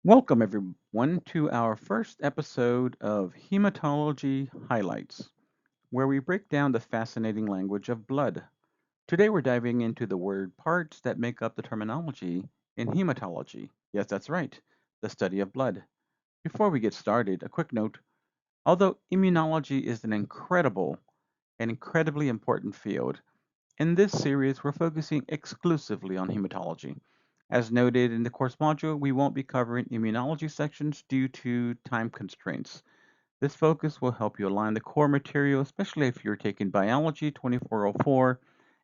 Welcome, everyone, to our first episode of Hematology Highlights, where we break down the fascinating language of blood. Today, we're diving into the word parts that make up the terminology in hematology. Yes, that's right, the study of blood. Before we get started, a quick note. Although immunology is an incredible and incredibly important field, in this series, we're focusing exclusively on hematology. As noted in the course module, we won't be covering immunology sections due to time constraints. This focus will help you align the core material, especially if you're taking Biology 2404,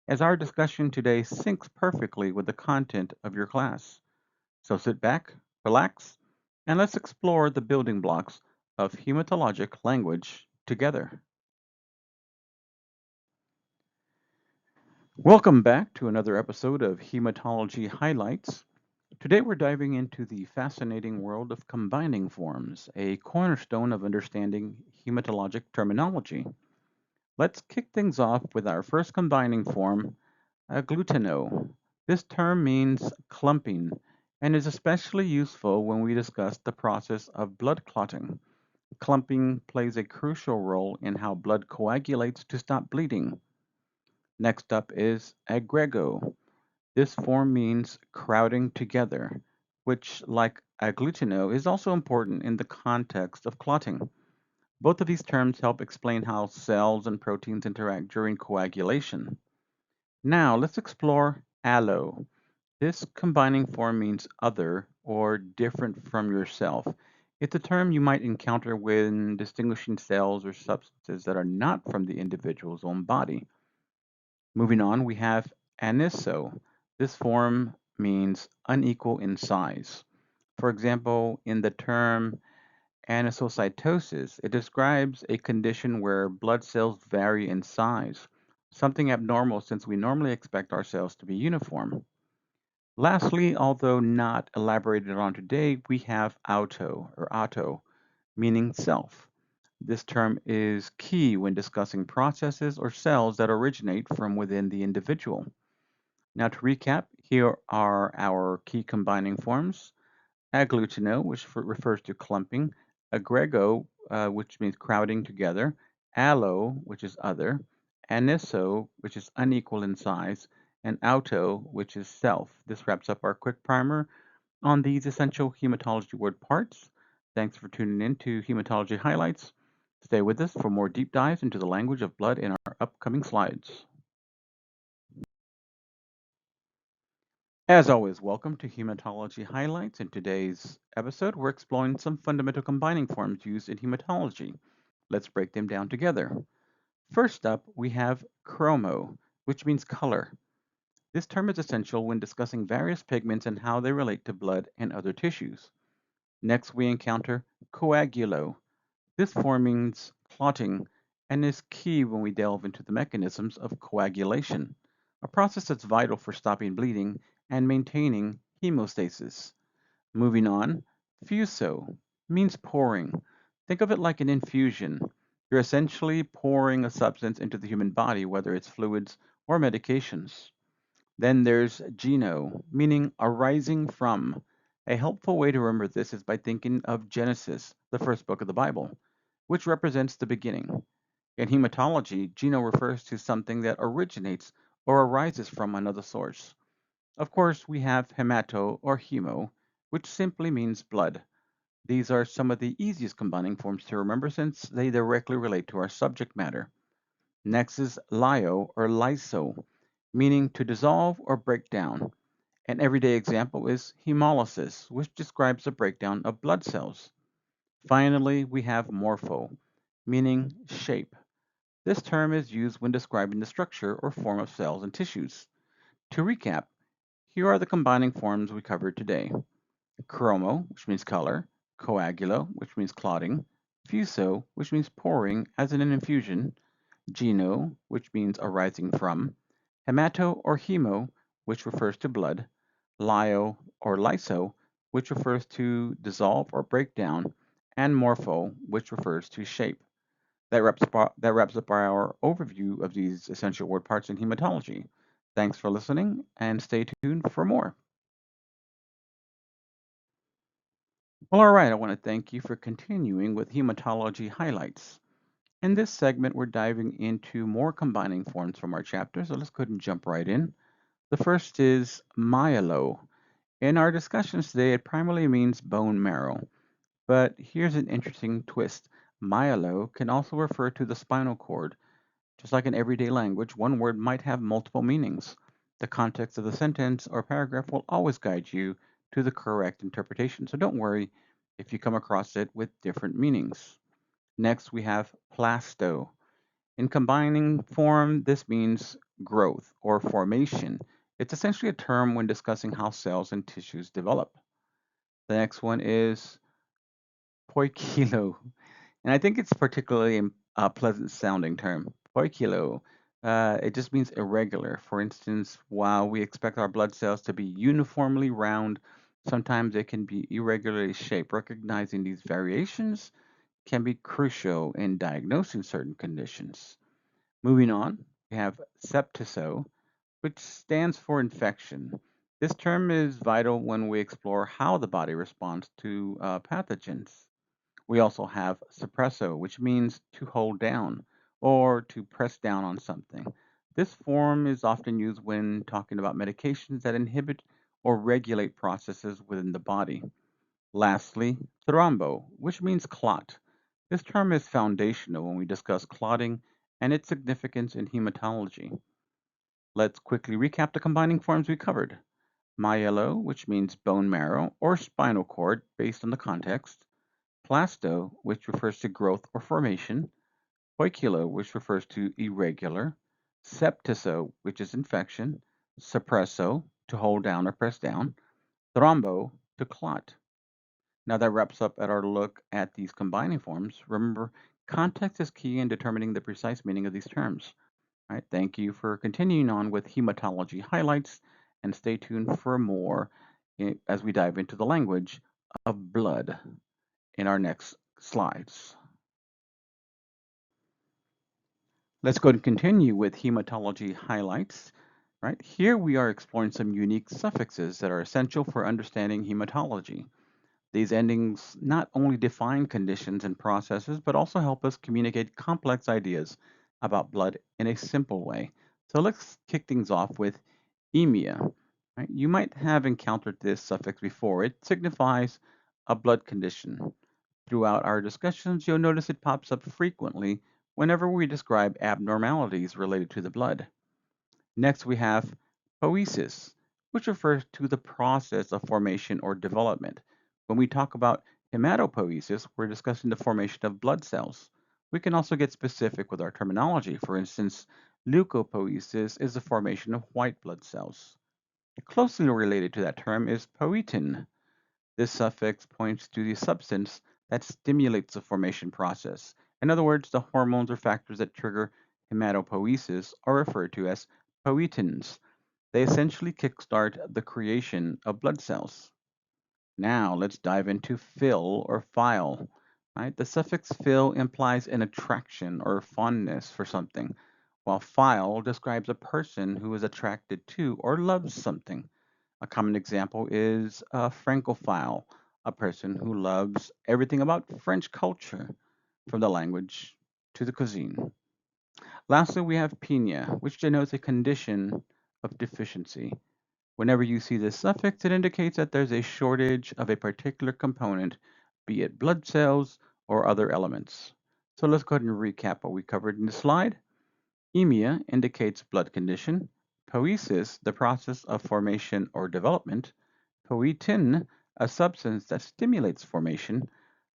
as our discussion today syncs perfectly with the content of your class. So sit back, relax, and let's explore the building blocks of hematologic language together. Welcome back to another episode of Hematology Highlights. Today we're diving into the fascinating world of combining forms, a cornerstone of understanding hematologic terminology. Let's kick things off with our first combining form, agglutino. This term means clumping and is especially useful when we discuss the process of blood clotting. Clumping plays a crucial role in how blood coagulates to stop bleeding. Next up is aggrego. This form means crowding together, which, like agglutino, is also important in the context of clotting. Both of these terms help explain how cells and proteins interact during coagulation. Now, let's explore allo. This combining form means other or different from yourself. It's a term you might encounter when distinguishing cells or substances that are not from the individual's own body. Moving on, we have aniso. This form means unequal in size. For example, in the term anisocytosis, it describes a condition where blood cells vary in size, something abnormal since we normally expect our cells to be uniform. Lastly, although not elaborated on today, we have auto, meaning self. This term is key when discussing processes or cells that originate from within the individual. Now, to recap, here are our key combining forms. Agglutino, which refers to clumping, aggrego, which means crowding together, allo, which is other, aniso, which is unequal in size, and auto, which is self. This wraps up our quick primer on these essential hematology word parts. Thanks for tuning in to Hematology Highlights. Stay with us for more deep dives into the language of blood in our upcoming slides. As always, welcome to Hematology Highlights. In today's episode, we're exploring some fundamental combining forms used in hematology. Let's break them down together. First up, we have chromo, which means color. This term is essential when discussing various pigments and how they relate to blood and other tissues. Next, we encounter coagulo. This form means clotting and is key when we delve into the mechanisms of coagulation, a process that's vital for stopping bleeding and maintaining hemostasis. Moving on, fuso means pouring. Think of it like an infusion. You're essentially pouring a substance into the human body, whether it's fluids or medications. Then there's geno, meaning arising from. A helpful way to remember this is by thinking of Genesis, the first book of the Bible, which represents the beginning. In hematology, geno refers to something that originates or arises from another source. Of course, we have hemato or hemo, which simply means blood. These are some of the easiest combining forms to remember since they directly relate to our subject matter. Next is lyo or lyso, meaning to dissolve or break down. An everyday example is hemolysis, which describes the breakdown of blood cells. Finally, we have morpho, meaning shape. This term is used when describing the structure or form of cells and tissues. To recap, here are the combining forms we covered today. Chromo, which means color, coagulo, which means clotting, fuso, which means pouring as in an infusion, geno, which means arising from, hemato or hemo, which refers to blood, lyo or lyso, which refers to dissolve or break down, and morpho, which refers to shape. That wraps up our overview of these essential word parts in hematology. Thanks for listening and stay tuned for more. Well, all right, I want to thank you for continuing with hematology highlights. In this segment, we're diving into more combining forms from our chapter, so let's go ahead and jump right in. The first is myelo. In our discussions today, it primarily means bone marrow, but here's an interesting twist. Myelo can also refer to the spinal cord. Just like in everyday language, one word might have multiple meanings. The context of the sentence or paragraph will always guide you to the correct interpretation, so don't worry if you come across it with different meanings. Next, we have plasto. In combining form, this means growth or formation. It's essentially a term when discussing how cells and tissues develop. The next one is poikilo, and I think it's particularly a pleasant sounding term. Poikilo. It just means irregular. For instance, while we expect our blood cells to be uniformly round, sometimes they can be irregularly shaped. Recognizing these variations can be crucial in diagnosing certain conditions. Moving on, we have septiso, which stands for infection. This term is vital when we explore how the body responds to pathogens. We also have suppresso, which means to hold down or to press down on something. This form is often used when talking about medications that inhibit or regulate processes within the body. Lastly, thrombo, which means clot. This term is foundational when we discuss clotting and its significance in hematology. Let's quickly recap the combining forms we covered. Myelo, which means bone marrow or spinal cord based on the context. Plasto, which refers to growth or formation. Poikilo, which refers to irregular. Septiso, which is infection. Suppresso, to hold down or press down. Thrombo, to clot. Now that wraps up at our look at these combining forms. Remember, context is key in determining the precise meaning of these terms. All right, thank you for continuing on with hematology highlights, and stay tuned for more as we dive into the language of blood in our next slides. Let's go and continue with hematology highlights. Right here, we are exploring some unique suffixes that are essential for understanding hematology. These endings not only define conditions and processes, but also help us communicate complex ideas about blood in a simple way. So let's kick things off with emia. Right? You might have encountered this suffix before. It signifies a blood condition. Throughout our discussions, you'll notice it pops up frequently whenever we describe abnormalities related to the blood. Next, we have poiesis, which refers to the process of formation or development. When we talk about hematopoiesis, we're discussing the formation of blood cells. We can also get specific with our terminology. For instance, leukopoiesis is the formation of white blood cells. Closely related to that term is poietin. This suffix points to the substance that stimulates the formation process. In other words, the hormones or factors that trigger hematopoiesis are referred to as poietins. They essentially kickstart the creation of blood cells. Now let's dive into phil or phile. Right? The suffix phil implies an attraction or fondness for something, while phile describes a person who is attracted to or loves something. A common example is a Francophile, a person who loves everything about French culture, from the language to the cuisine. Lastly, we have pinia, which denotes a condition of deficiency. Whenever you see this suffix, it indicates that there's a shortage of a particular component, be it blood cells or other elements. So let's go ahead and recap what we covered in the slide. Emia indicates blood condition. Poiesis, the process of formation or development. Poietin, a substance that stimulates formation.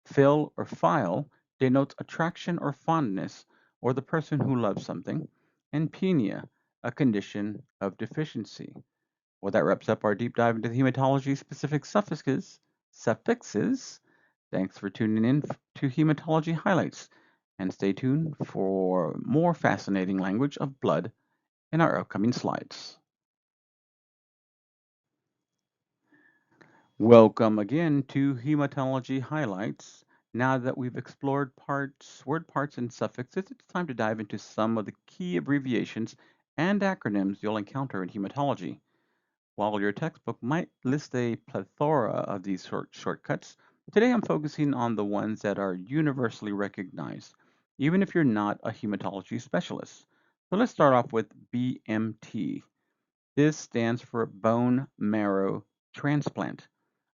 Phil or phile denotes attraction or fondness, or the person who loves something. And pinia, a condition of deficiency. Well, that wraps up our deep dive into the hematology specific suffixes. Thanks for tuning in to Hematology Highlights, and stay tuned for more fascinating language of blood in our upcoming slides. Welcome again to Hematology Highlights. Now that we've explored word parts, and suffixes, it's time to dive into some of the key abbreviations and acronyms you'll encounter in hematology. While your textbook might list a plethora of these shortcuts, Today I'm focusing on the ones that are universally recognized, even if you're not a hematology specialist. So let's start off with BMT. This stands for bone marrow transplant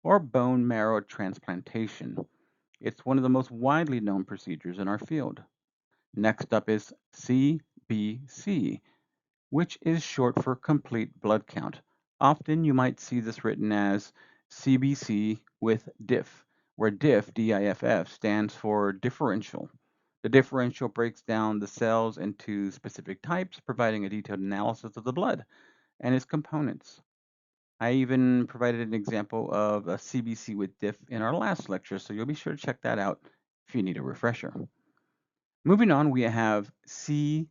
or bone marrow transplantation. It's one of the most widely known procedures in our field. Next up is CBC, which is short for complete blood count. Often you might see this written as CBC with DIF, where DIF, DIFF, stands for differential. The differential breaks down the cells into specific types, providing a detailed analysis of the blood and its components. I even provided an example of a CBC with diff in our last lecture, so you'll be sure to check that out if you need a refresher. Moving on, we have CLL,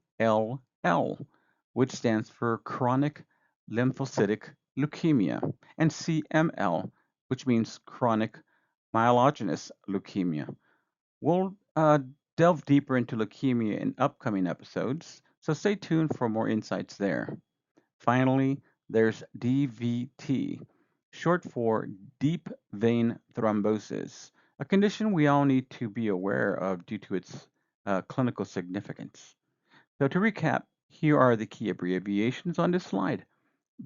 which stands for chronic lymphocytic leukemia, and CML, which means chronic myelogenous leukemia. We'll delve deeper into leukemia in upcoming episodes, so stay tuned for more insights there. Finally, there's DVT, short for deep vein thrombosis, a condition we all need to be aware of due to its clinical significance. So, to recap, here are the key abbreviations on this slide: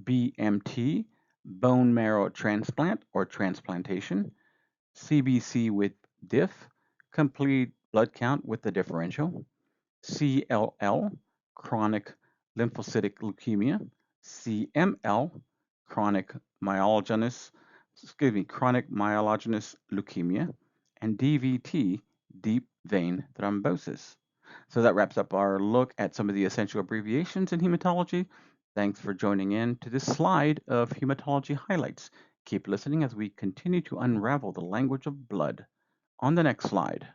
BMT, bone marrow transplant or transplantation; CBC with DIF, complete blood count with the differential; CLL, chronic lymphocytic leukemia; CML, chronic chronic myelogenous leukemia; and DVT, deep vein thrombosis. So that wraps up our look at some of the essential abbreviations in hematology. Thanks for joining in to this slide of hematology highlights. Keep listening as we continue to unravel the language of blood. On the next slide.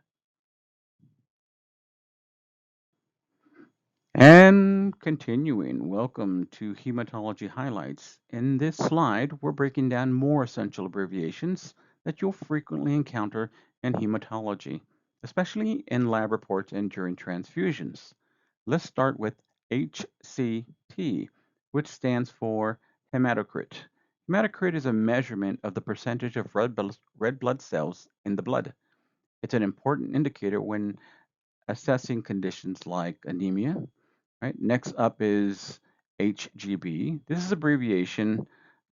And continuing, welcome to Hematology Highlights. In this slide, we're breaking down more essential abbreviations that you'll frequently encounter in hematology, especially in lab reports and during transfusions. Let's start with HCT, which stands for hematocrit. Hematocrit is a measurement of the percentage of red blood cells in the blood. It's an important indicator when assessing conditions like anemia. Right. Next up is HGB. This is abbreviation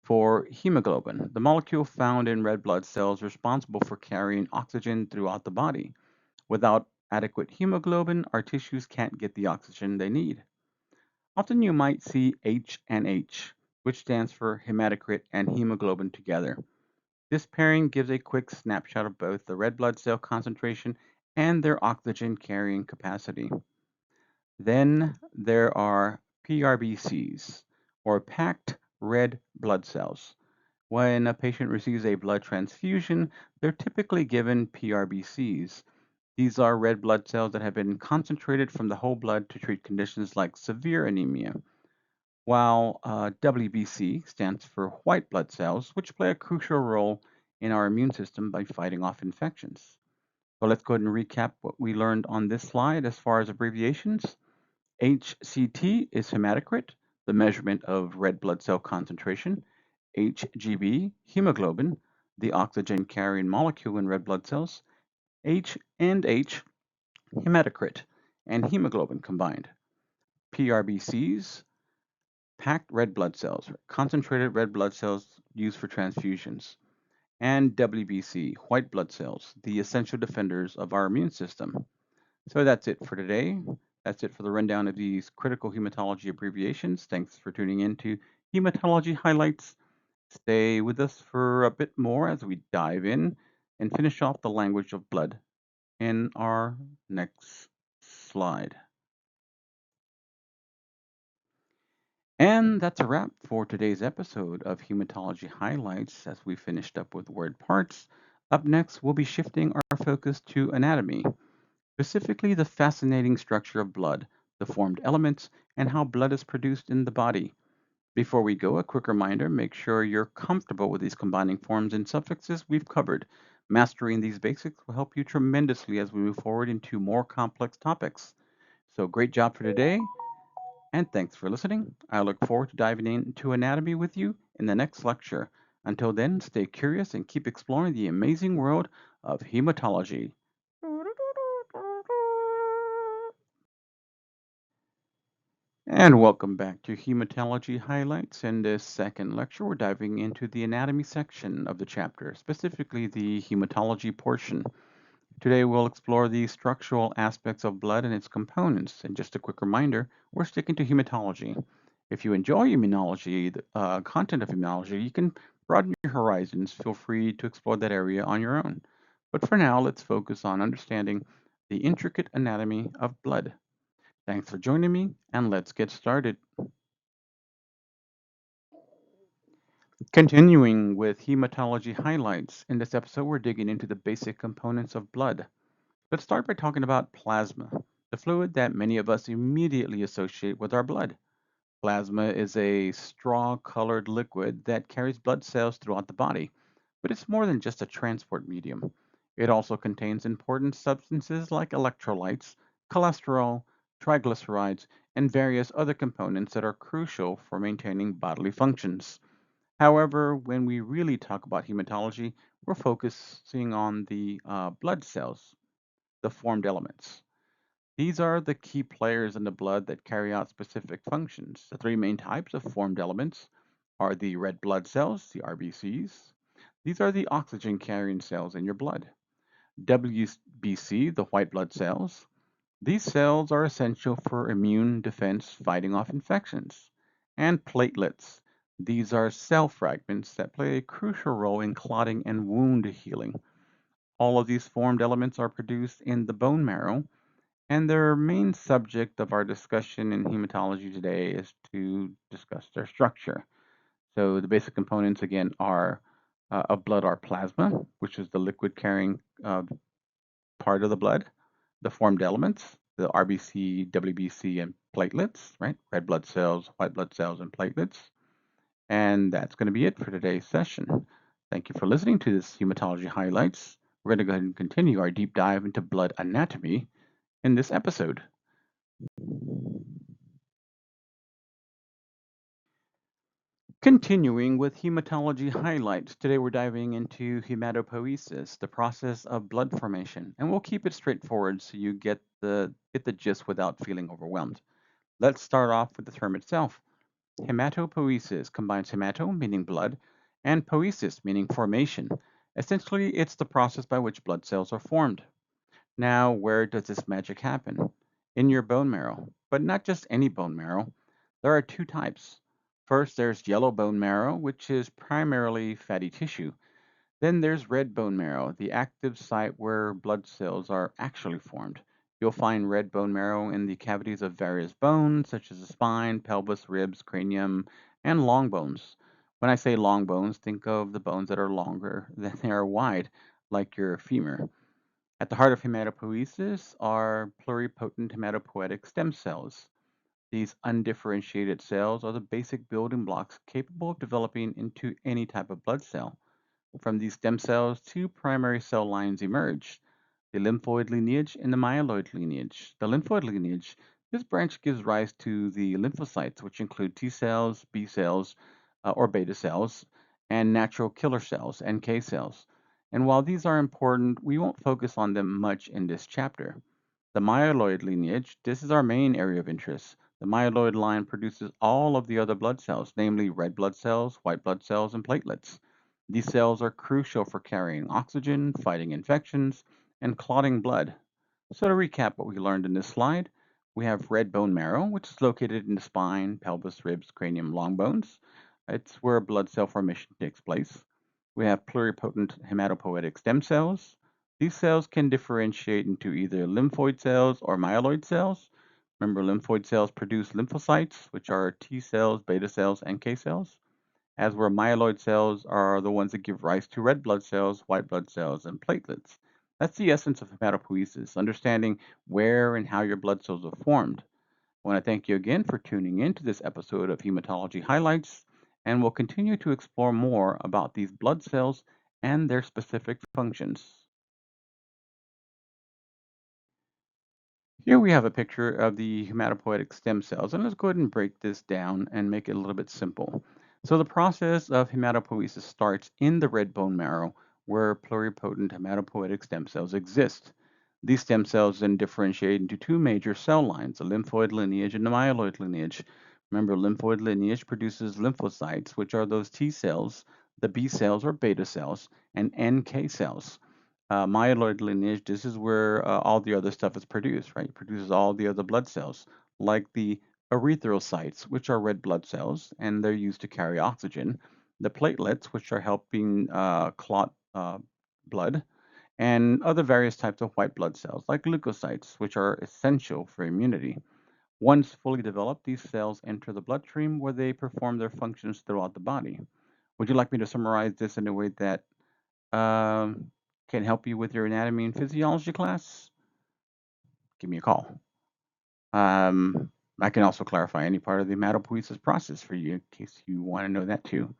for hemoglobin, the molecule found in red blood cells responsible for carrying oxygen throughout the body. Without adequate hemoglobin, our tissues can't get the oxygen they need. Often you might see H and H, which stands for hematocrit and hemoglobin together. This pairing gives a quick snapshot of both the red blood cell concentration and their oxygen carrying capacity. Then there are PRBCs, or packed red blood cells. When a patient receives a blood transfusion, they're typically given PRBCs. These are red blood cells that have been concentrated from the whole blood to treat conditions like severe anemia, while WBC stands for white blood cells, which play a crucial role in our immune system by fighting off infections. So let's go ahead and recap what we learned on this slide as far as abbreviations. HCT is hematocrit, the measurement of red blood cell concentration. HGB, hemoglobin, the oxygen carrying molecule in red blood cells. H and H, hematocrit, and hemoglobin combined. PRBCs, packed red blood cells, concentrated red blood cells used for transfusions. And WBC, white blood cells, the essential defenders of our immune system. So that's it for today. That's it for the rundown of these critical hematology abbreviations. Thanks for tuning in to Hematology Highlights. Stay with us for a bit more as we dive in and finish off the language of blood in our next slide. And that's a wrap for today's episode of Hematology Highlights as we finished up with word parts. Up next, we'll be shifting our focus to anatomy, specifically the fascinating structure of blood, the formed elements, and how blood is produced in the body. Before we go, a quick reminder, make sure you're comfortable with these combining forms and suffixes we've covered. Mastering these basics will help you tremendously as we move forward into more complex topics. So great job for today, and thanks for listening. I look forward to diving into anatomy with you in the next lecture. Until then, stay curious and keep exploring the amazing world of hematology. And welcome back to Hematology Highlights. In this second lecture, we're diving into the anatomy section of the chapter, specifically the hematology portion. Today, we'll explore the structural aspects of blood and its components. And just a quick reminder, we're sticking to hematology. If you enjoy immunology, the content of immunology, you can broaden your horizons. Feel free to explore that area on your own. But for now, let's focus on understanding the intricate anatomy of blood. Thanks for joining me, and let's get started. Continuing with hematology highlights, in this episode, we're digging into the basic components of blood. Let's start by talking about plasma, the fluid that many of us immediately associate with our blood. Plasma is a straw-colored liquid that carries blood cells throughout the body, but it's more than just a transport medium. It also contains important substances like electrolytes, cholesterol, triglycerides, and various other components that are crucial for maintaining bodily functions. However, when we really talk about hematology, we're focusing on the blood cells, the formed elements. These are the key players in the blood that carry out specific functions. The three main types of formed elements are the red blood cells, the RBCs. These are the oxygen carrying cells in your blood. WBC, the white blood cells. These cells are essential for immune defense fighting off infections. And platelets. These are cell fragments that play a crucial role in clotting and wound healing. All of these formed elements are produced in the bone marrow, and their main subject of our discussion in hematology today is to discuss their structure. So the basic components again are of blood are plasma, which is the liquid carrying part of the blood, the formed elements, the RBC, WBC, and platelets, right? Red blood cells, white blood cells, and platelets. And that's going to be it for today's session. Thank you for listening to this Hematology Highlights. We're going to go ahead and continue our deep dive into blood anatomy in this episode. Continuing with hematology highlights, today we're diving into hematopoiesis, the process of blood formation, and we'll keep it straightforward so you get the gist without feeling overwhelmed. Let's start off with the term itself. Hematopoiesis combines hemato, meaning blood, and poiesis, meaning formation. Essentially, it's the process by which blood cells are formed. Now, where does this magic happen? In your bone marrow, but not just any bone marrow. There are two types. First, there's yellow bone marrow, which is primarily fatty tissue. Then there's red bone marrow, the active site where blood cells are actually formed. You'll find red bone marrow in the cavities of various bones, such as the spine, pelvis, ribs, cranium, and long bones. When I say long bones, think of the bones that are longer than they are wide, like your femur. At the heart of hematopoiesis are pluripotent hematopoietic stem cells. These undifferentiated cells are the basic building blocks capable of developing into any type of blood cell. From these stem cells, two primary cell lines emerge, the lymphoid lineage and the myeloid lineage. The lymphoid lineage, this branch gives rise to the lymphocytes, which include T cells, B cells, or beta cells, and natural killer cells, NK cells. And while these are important, we won't focus on them much in this chapter. The myeloid lineage, this is our main area of interest. The myeloid line produces all of the other blood cells, namely red blood cells, white blood cells, and platelets. These cells are crucial for carrying oxygen, fighting infections, and clotting blood. So to recap what we learned in this slide, we have red bone marrow, which is located in the spine, pelvis, ribs, cranium, long bones. It's where blood cell formation takes place. We have pluripotent hematopoietic stem cells. These cells can differentiate into either lymphoid cells or myeloid cells. Remember, lymphoid cells produce lymphocytes, which are T cells, beta cells, NK cells, as where myeloid cells are the ones that give rise to red blood cells, white blood cells, and platelets. That's the essence of hematopoiesis, understanding where and how your blood cells are formed. I want to thank you again for tuning in to this episode of Hematology Highlights, and we'll continue to explore more about these blood cells and their specific functions. Here we have a picture of the hematopoietic stem cells, and let's go ahead and break this down and make it a little bit simple. So the process of hematopoiesis starts in the red bone marrow, where pluripotent hematopoietic stem cells exist. These stem cells then differentiate into two major cell lines, the lymphoid lineage and the myeloid lineage. Remember, lymphoid lineage produces lymphocytes, which are those T cells, the B cells or beta cells, and NK cells. Myeloid lineage, this is where all the other stuff is produced, right? It produces all the other blood cells, like the erythrocytes, which are red blood cells, and they're used to carry oxygen. The platelets, which are helping clot blood, and other various types of white blood cells, like leukocytes, which are essential for immunity. Once fully developed, these cells enter the bloodstream where they perform their functions throughout the body. Would you like me to summarize this in a way that um, can help you with your anatomy and physiology class? Give me a call. I can also clarify any part of the hematopoiesis process for you in case you want to know that too.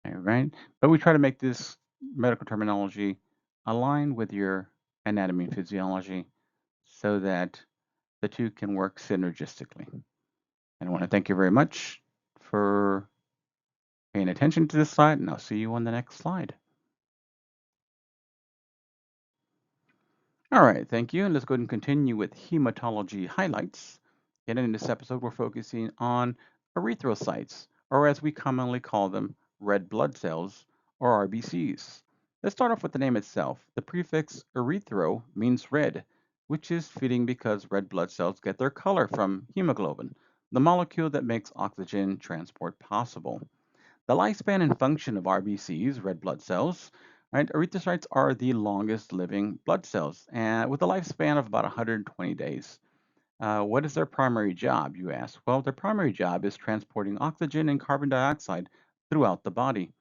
All right. But we try to make this medical terminology align with your anatomy and physiology so that the two can work synergistically. And I want to thank you very much for paying attention to this slide, and I'll see you on the next slide. All right, thank you. And let's go ahead and continue with hematology highlights. And in this episode, we're focusing on erythrocytes, or as we commonly call them, red blood cells, or RBCs. Let's start off with the name itself. The prefix erythro means red, which is fitting because red blood cells get their color from hemoglobin, the molecule that makes oxygen transport possible. The lifespan and function of RBCs, red blood cells, right? Erythrocytes are the longest living blood cells, and with a lifespan of about 120 days. What is their primary job, you ask? Well, their primary job is transporting oxygen and carbon dioxide throughout the body.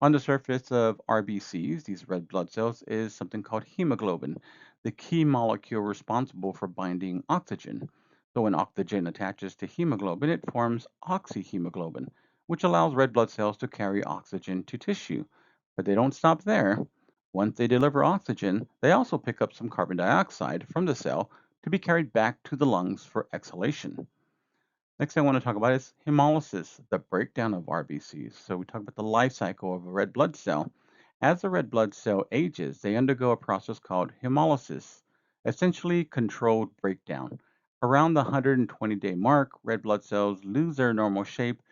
On the surface of RBCs, these red blood cells, is something called hemoglobin, the key molecule responsible for binding oxygen. So when oxygen attaches to hemoglobin, it forms oxyhemoglobin, which allows red blood cells to carry oxygen to tissue. But they don't stop there. Once they deliver oxygen, they also pick up some carbon dioxide from the cell to be carried back to the lungs for exhalation. Next thing I want to talk about is hemolysis, the breakdown of RBCs. So we talk about the life cycle of a red blood cell. As the red blood cell ages, they undergo a process called hemolysis, essentially controlled breakdown. Around the 120-day mark, red blood cells lose their normal shape,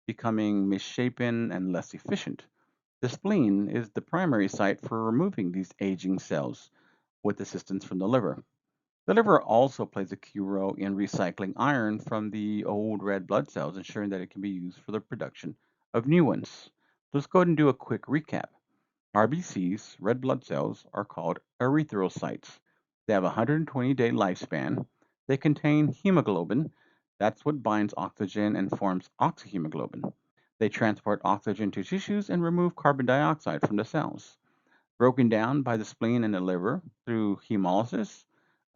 becoming misshapen and less efficient. The spleen is the primary site for removing these aging cells with assistance from the liver. The liver also plays a key role in recycling iron from the old red blood cells, ensuring that it can be used for the production of new ones. Let's go ahead and do a quick recap. RBCs, red blood cells, are called erythrocytes. They have a 120-day lifespan. They contain hemoglobin. That's what binds oxygen and forms oxyhemoglobin. They transport oxygen to tissues and remove carbon dioxide from the cells, broken down by the spleen and the liver through hemolysis.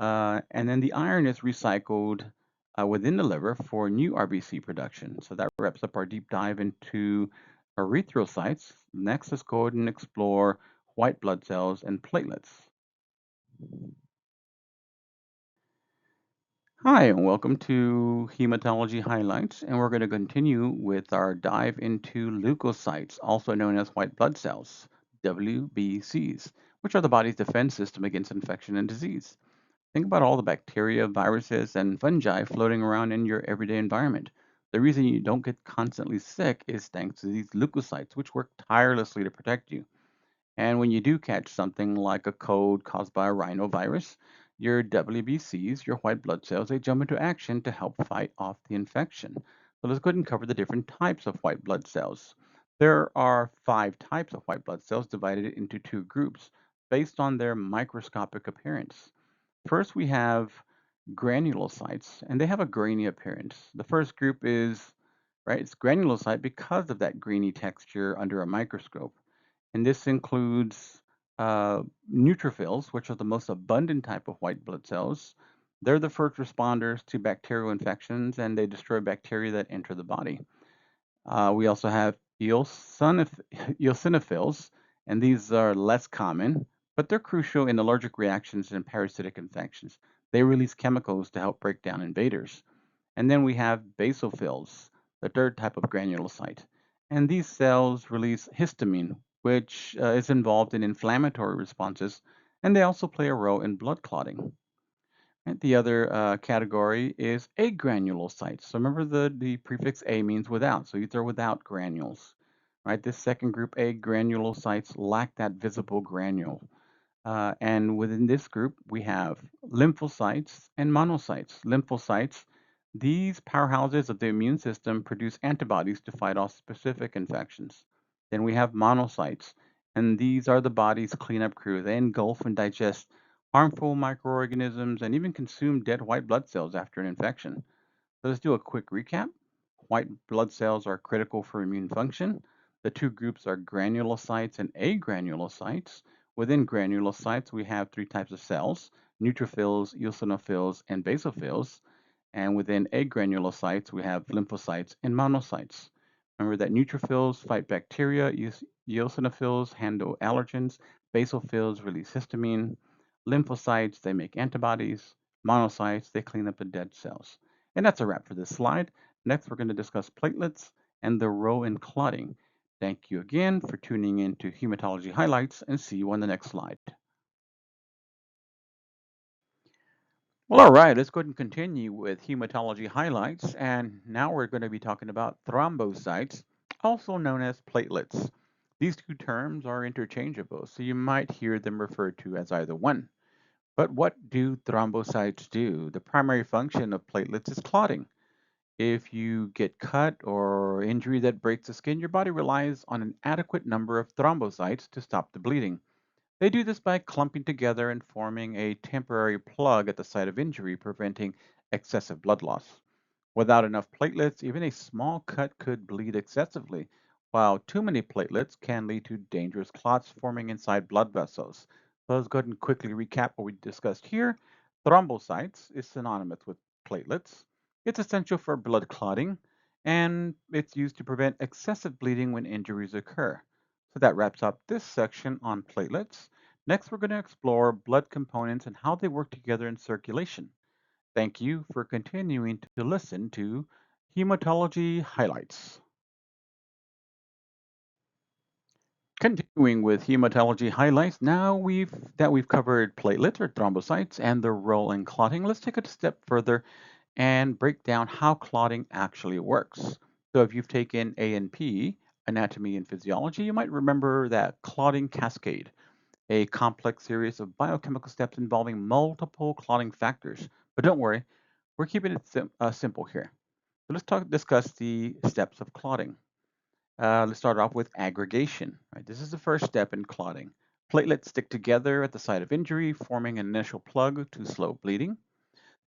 And then the iron is recycled within the liver for new RBC production. So that wraps up our deep dive into erythrocytes. Next, let's go ahead and explore white blood cells and platelets. Hi, and welcome to Hematology Highlights, and we're going to continue with our dive into leukocytes, also known as white blood cells, WBCs, which are the body's defense system against infection and disease. Think about all the bacteria, viruses, and fungi floating around in your everyday environment. The reason you don't get constantly sick is thanks to these leukocytes, which work tirelessly to protect you. And when you do catch something like a cold caused by a rhinovirus, your WBCs, your white blood cells, they jump into action to help fight off the infection. So let's go ahead and cover the different types of white blood cells. There are 5 types of white blood cells divided into 2 groups based on their microscopic appearance. First, we have granulocytes, and they have a grainy appearance. The first group is, right, it's granulocyte because of that grainy texture under a microscope. And this includes neutrophils, which are the most abundant type of white blood cells. They're the first responders to bacterial infections, and they destroy bacteria that enter the body. We also have eosinophils, and these are less common, but they're crucial in allergic reactions and parasitic infections. They release chemicals to help break down invaders. And then we have basophils, the third type of granulocyte. And these cells release histamine, which is involved in inflammatory responses, and they also play a role in blood clotting. And the other category is agranulocytes. So remember the prefix A means without, so you throw without granules, right? This second group, agranulocytes, lack that visible granule. And within this group, we have lymphocytes and monocytes. Lymphocytes, these powerhouses of the immune system, produce antibodies to fight off specific infections. Then we have monocytes, and these are the body's cleanup crew. They engulf and digest harmful microorganisms and even consume dead white blood cells after an infection. So let's do a quick recap. White blood cells are critical for immune function. The two groups are granulocytes and agranulocytes. Within granulocytes, we have three types of cells: neutrophils, eosinophils, and basophils. And within agranulocytes, we have lymphocytes and monocytes. Remember that neutrophils fight bacteria, eosinophils handle allergens, basophils release histamine, lymphocytes, they make antibodies, monocytes, they clean up the dead cells. And that's a wrap for this slide. Next, we're going to discuss platelets and their role in clotting. Thank you again for tuning in to Hematology Highlights, and see you on the next slide. Well, all right, let's go ahead and continue with hematology highlights. And now we're going to be talking about thrombocytes, also known as platelets. These two terms are interchangeable, so you might hear them referred to as either one. But what do thrombocytes do? The primary function of platelets is clotting. If you get cut or injury that breaks the skin, your body relies on an adequate number of thrombocytes to stop the bleeding. They do this by clumping together and forming a temporary plug at the site of injury, preventing excessive blood loss. Without enough platelets, even a small cut could bleed excessively, while too many platelets can lead to dangerous clots forming inside blood vessels. So let's go ahead and quickly recap what we discussed here. Thrombocytes is synonymous with platelets. It's essential for blood clotting, and it's used to prevent excessive bleeding when injuries occur. So that wraps up this section on platelets. Next, we're going to explore blood components and how they work together in circulation. Thank you for continuing to listen to Hematology Highlights. Continuing with hematology highlights, now we've covered platelets or thrombocytes and their role in clotting, let's take it a step further and break down how clotting actually works. So if you've taken A&P, anatomy and physiology, you might remember that clotting cascade, a complex series of biochemical steps involving multiple clotting factors. But don't worry, we're keeping it simple here. So discuss the steps of clotting. Let's start off with aggregation. Right? This is the first step in clotting. Platelets stick together at the site of injury, forming an initial plug to slow bleeding.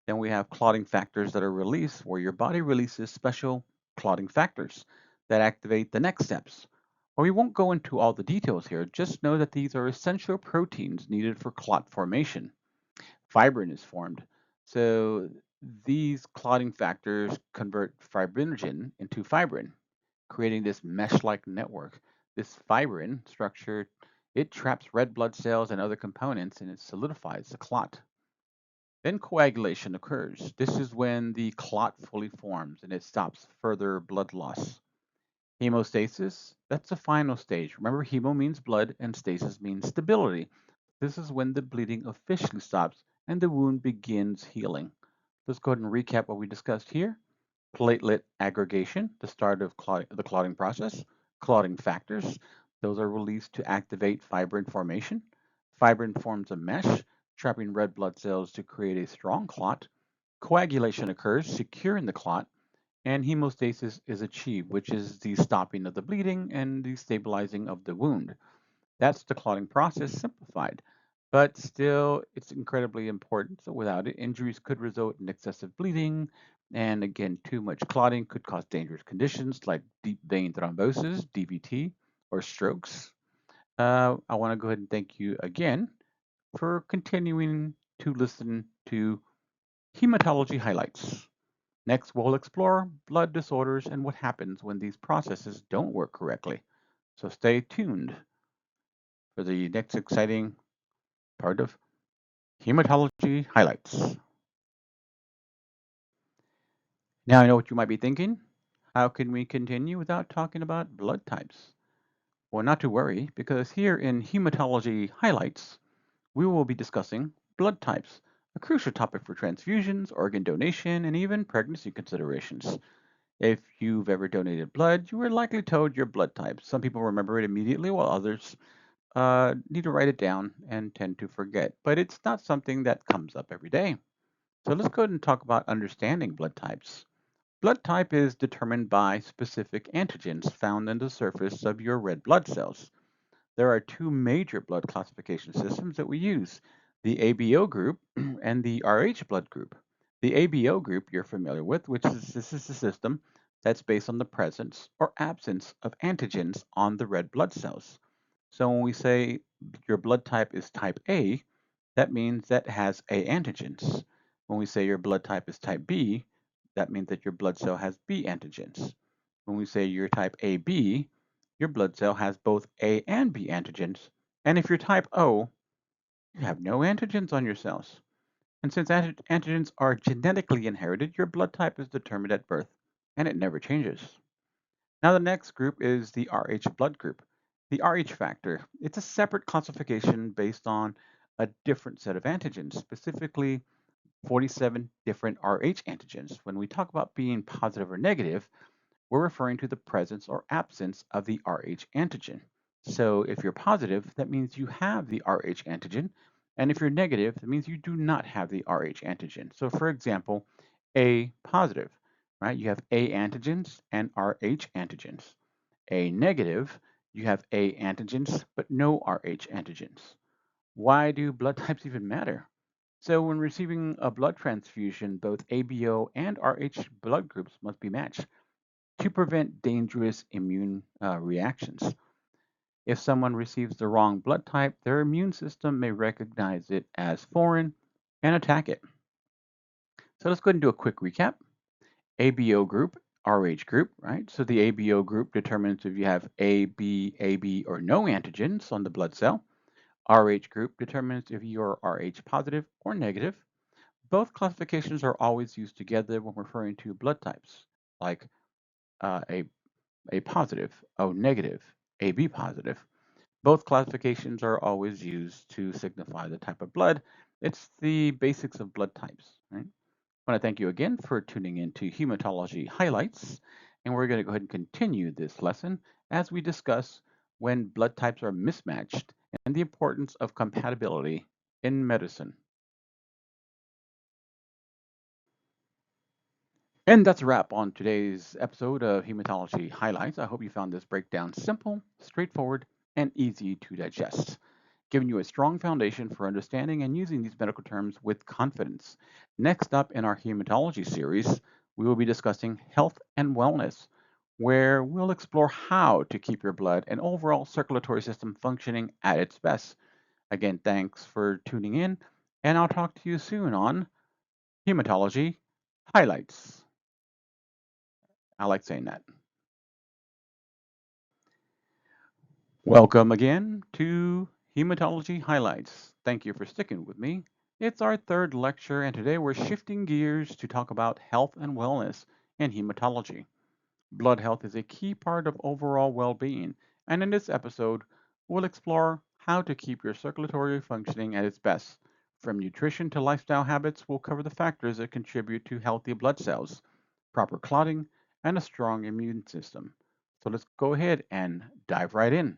Then we have clotting factors that are released, where your body releases special clotting factors that activate the next steps. Well, we won't go into all the details here, just know that these are essential proteins needed for clot formation. Fibrin is formed. So these clotting factors convert fibrinogen into fibrin, creating this mesh-like network. This fibrin structure, it traps red blood cells and other components, and it solidifies the clot. Then coagulation occurs. This is when the clot fully forms and it stops further blood loss. Hemostasis, that's the final stage. Remember, hemo means blood and stasis means stability. This is when the bleeding officially stops and the wound begins healing. Let's go ahead and recap what we discussed here. Platelet aggregation, the start of the clotting process. Clotting factors, those are released to activate fibrin formation. Fibrin forms a mesh, trapping red blood cells to create a strong clot. Coagulation occurs, securing the clot, and hemostasis is achieved, which is the stopping of the bleeding and the stabilizing of the wound. That's the clotting process simplified, but still it's incredibly important. So without it, injuries could result in excessive bleeding, and again, too much clotting could cause dangerous conditions like deep vein thrombosis, DVT, or strokes. I want to go ahead and thank you again for continuing to listen to Hematology Highlights. Next, we'll explore blood disorders and what happens when these processes don't work correctly. So stay tuned for the next exciting part of Hematology Highlights. Now I know what you might be thinking. How can we continue without talking about blood types? Well, not to worry, because here in Hematology Highlights, we will be discussing blood types, a crucial topic for transfusions, organ donation, and even pregnancy considerations. If you've ever donated blood, you were likely told your blood type. Some people remember it immediately, while others need to write it down and tend to forget. But it's not something that comes up every day. So let's go ahead and talk about understanding blood types. Blood type is determined by specific antigens found in the surface of your red blood cells. There are two major blood classification systems that we use, the ABO group and the RH blood group. The ABO group you're familiar with, which is this is the system that's based on the presence or absence of antigens on the red blood cells. So when we say your blood type is type A, that means that has A antigens. When we say your blood type is type B, that means that your blood cell has B antigens. When we say you're type AB, your blood cell has both A and B antigens. And if you're type O, you have no antigens on your cells. And since antigens are genetically inherited, your blood type is determined at birth, and it never changes. Now the next group is the Rh blood group. The Rh factor, it's a separate classification based on a different set of antigens, specifically 47 different Rh antigens. When we talk about being positive or negative, we're referring to the presence or absence of the Rh antigen. So if you're positive, that means you have the Rh antigen. And if you're negative, that means you do not have the Rh antigen. So for example, A positive, right? You have A antigens and Rh antigens. A negative, you have A antigens, but no Rh antigens. Why do blood types even matter? So when receiving a blood transfusion, both ABO and Rh blood groups must be matched to prevent dangerous immune reactions. If someone receives the wrong blood type, their immune system may recognize it as foreign and attack it. So let's go ahead and do a quick recap. ABO group, RH group, right? So the ABO group determines if you have AB, or no antigens on the blood cell. RH group determines if you're Rh positive or negative. Both classifications are always used together when referring to blood types, like a positive, O negative, AB positive. Both classifications are always used to signify the type of blood. It's the basics of blood types, right? I want to thank you again for tuning in to Hematology Highlights, and we're going to go ahead and continue this lesson as we discuss when blood types are mismatched and the importance of compatibility in medicine. And that's a wrap on today's episode of Hematology Highlights. I hope you found this breakdown simple, straightforward, and easy to digest, giving you a strong foundation for understanding and using these medical terms with confidence. Next up in our hematology series, we will be discussing health and wellness, where we'll explore how to keep your blood and overall circulatory system functioning at its best. Again, thanks for tuning in, and I'll talk to you soon on Hematology Highlights. I like saying that. Welcome again to Hematology Highlights. Thank you for sticking with me. It's our third lecture, and today we're shifting gears to talk about health and wellness in hematology. Blood health is a key part of overall well being, and in this episode, we'll explore how to keep your circulatory functioning at its best. From nutrition to lifestyle habits, we'll cover the factors that contribute to healthy blood cells, proper clotting, and a strong immune system. So let's go ahead and dive right in.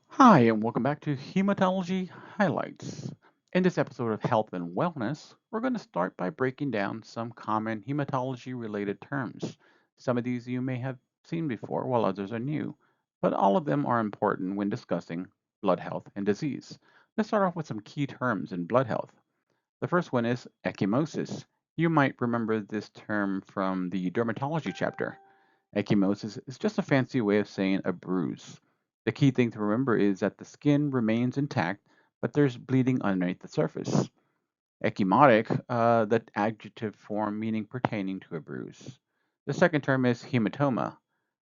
Hi, and welcome back to Hematology Highlights. In this episode of Health and Wellness, we're going to start by breaking down some common hematology related terms. Some of these you may have seen before, while others are new, but all of them are important when discussing blood health and disease. Let's start off with some key terms in blood health. The first one is ecchymosis. You might remember this term from the dermatology chapter. Ecchymosis is just a fancy way of saying a bruise. The key thing to remember is that the skin remains intact, but there's bleeding underneath the surface. Ecchymotic, the adjective form meaning pertaining to a bruise. The second term is hematoma.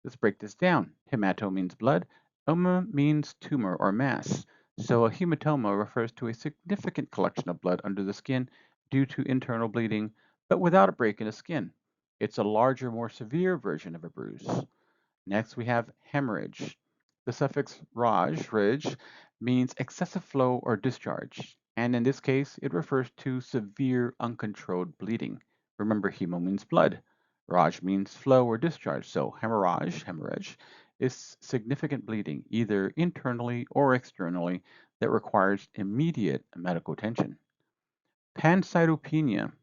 Let's break this down. Hemato means blood, oma means tumor or mass. So a hematoma refers to a significant collection of blood under the skin due to internal bleeding, but without a break in the skin. It's a larger, more severe version of a bruise. Next, we have hemorrhage. The suffix raj, ridge, means excessive flow or discharge, and in this case, it refers to severe uncontrolled bleeding. Remember, hemo means blood. Raj means flow or discharge, so hemorrhage, is significant bleeding, either internally or externally, that requires immediate medical attention. Pancytopenia.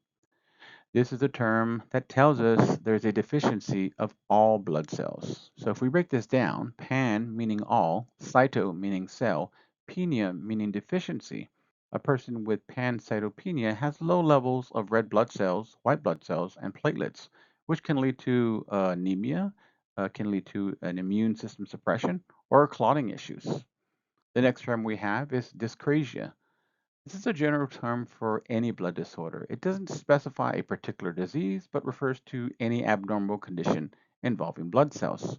This is a term that tells us there's a deficiency of all blood cells. So if we break this down, pan meaning all, cyto meaning cell, penia meaning deficiency. A person with pancytopenia has low levels of red blood cells, white blood cells, and platelets, which can lead to anemia, can lead to an immune system suppression, or clotting issues. The next term we have is dyscrasia. This is a general term for any blood disorder. It doesn't specify a particular disease, but refers to any abnormal condition involving blood cells.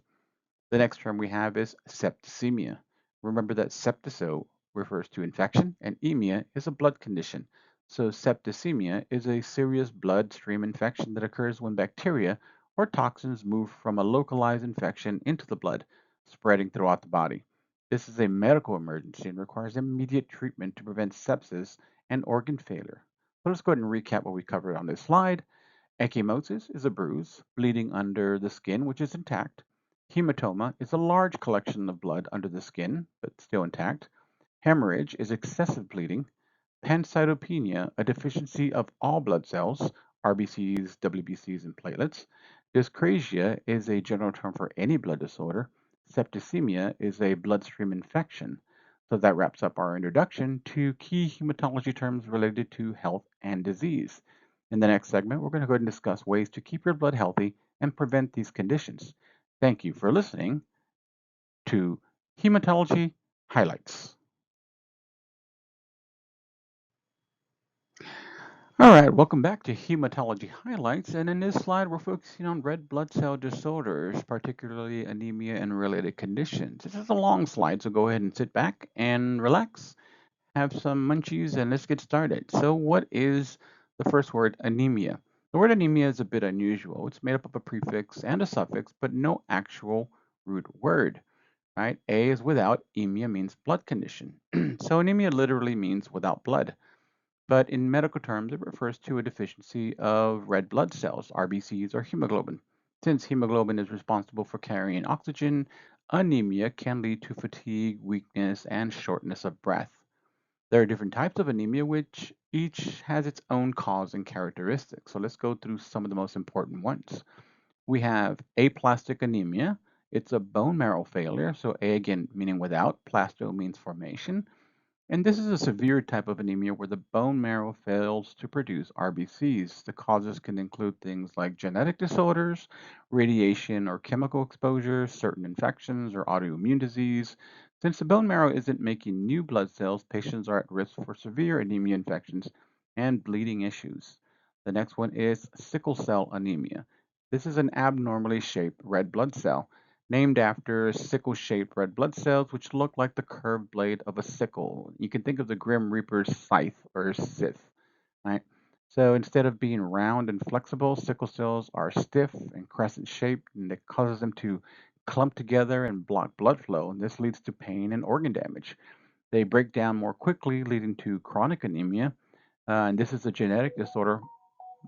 The next term we have is septicemia. Remember that septico refers to infection and emia is a blood condition. So septicemia is a serious bloodstream infection that occurs when bacteria or toxins move from a localized infection into the blood, spreading throughout the body. This is a medical emergency and requires immediate treatment to prevent sepsis and organ failure. So let's go ahead and recap what we covered on this slide. Ecchymosis is a bruise, bleeding under the skin which is intact. Hematoma is a large collection of blood under the skin, but still intact. Hemorrhage is excessive bleeding. Pancytopenia, a deficiency of all blood cells, RBCs, WBCs, and platelets. Dyscrasia is a general term for any blood disorder. Septicemia is a bloodstream infection. So that wraps up our introduction to key hematology terms related to health and disease. In the next segment, we're going to go ahead and discuss ways to keep your blood healthy and prevent these conditions. Thank you for listening to Hematology Highlights. All right, welcome back to Hematology Highlights. And in this slide, we're focusing on red blood cell disorders, particularly anemia and related conditions. This is a long slide, so go ahead and sit back and relax, have some munchies, and let's get started. So, what is the first word, anemia? The word anemia is a bit unusual. It's made up of a prefix and a suffix, but no actual root word, right? A is without, emia means blood condition. So, anemia literally means without blood. But in medical terms, it refers to a deficiency of red blood cells, RBCs, or hemoglobin. Since hemoglobin is responsible for carrying oxygen, anemia can lead to fatigue, weakness, and shortness of breath. There are different types of anemia, which each has its own cause and characteristics. So let's go through some of the most important ones. We have aplastic anemia. It's a bone marrow failure. So A again meaning without, plasto means formation. And this is a severe type of anemia where the bone marrow fails to produce RBCs. The causes can include things like genetic disorders, radiation or chemical exposure, certain infections, or autoimmune disease. Since the bone marrow isn't making new blood cells, patients are at risk for severe anemia infections and bleeding issues. The next one is sickle cell anemia. This is an abnormally shaped red blood cell named after sickle-shaped red blood cells, which look like the curved blade of a sickle. You can think of the Grim Reaper's scythe or scythe, right? So instead of being round and flexible, sickle cells are stiff and crescent-shaped, and it causes them to clump together and block blood flow, and this leads to pain and organ damage. They break down more quickly, leading to chronic anemia, and this is a genetic disorder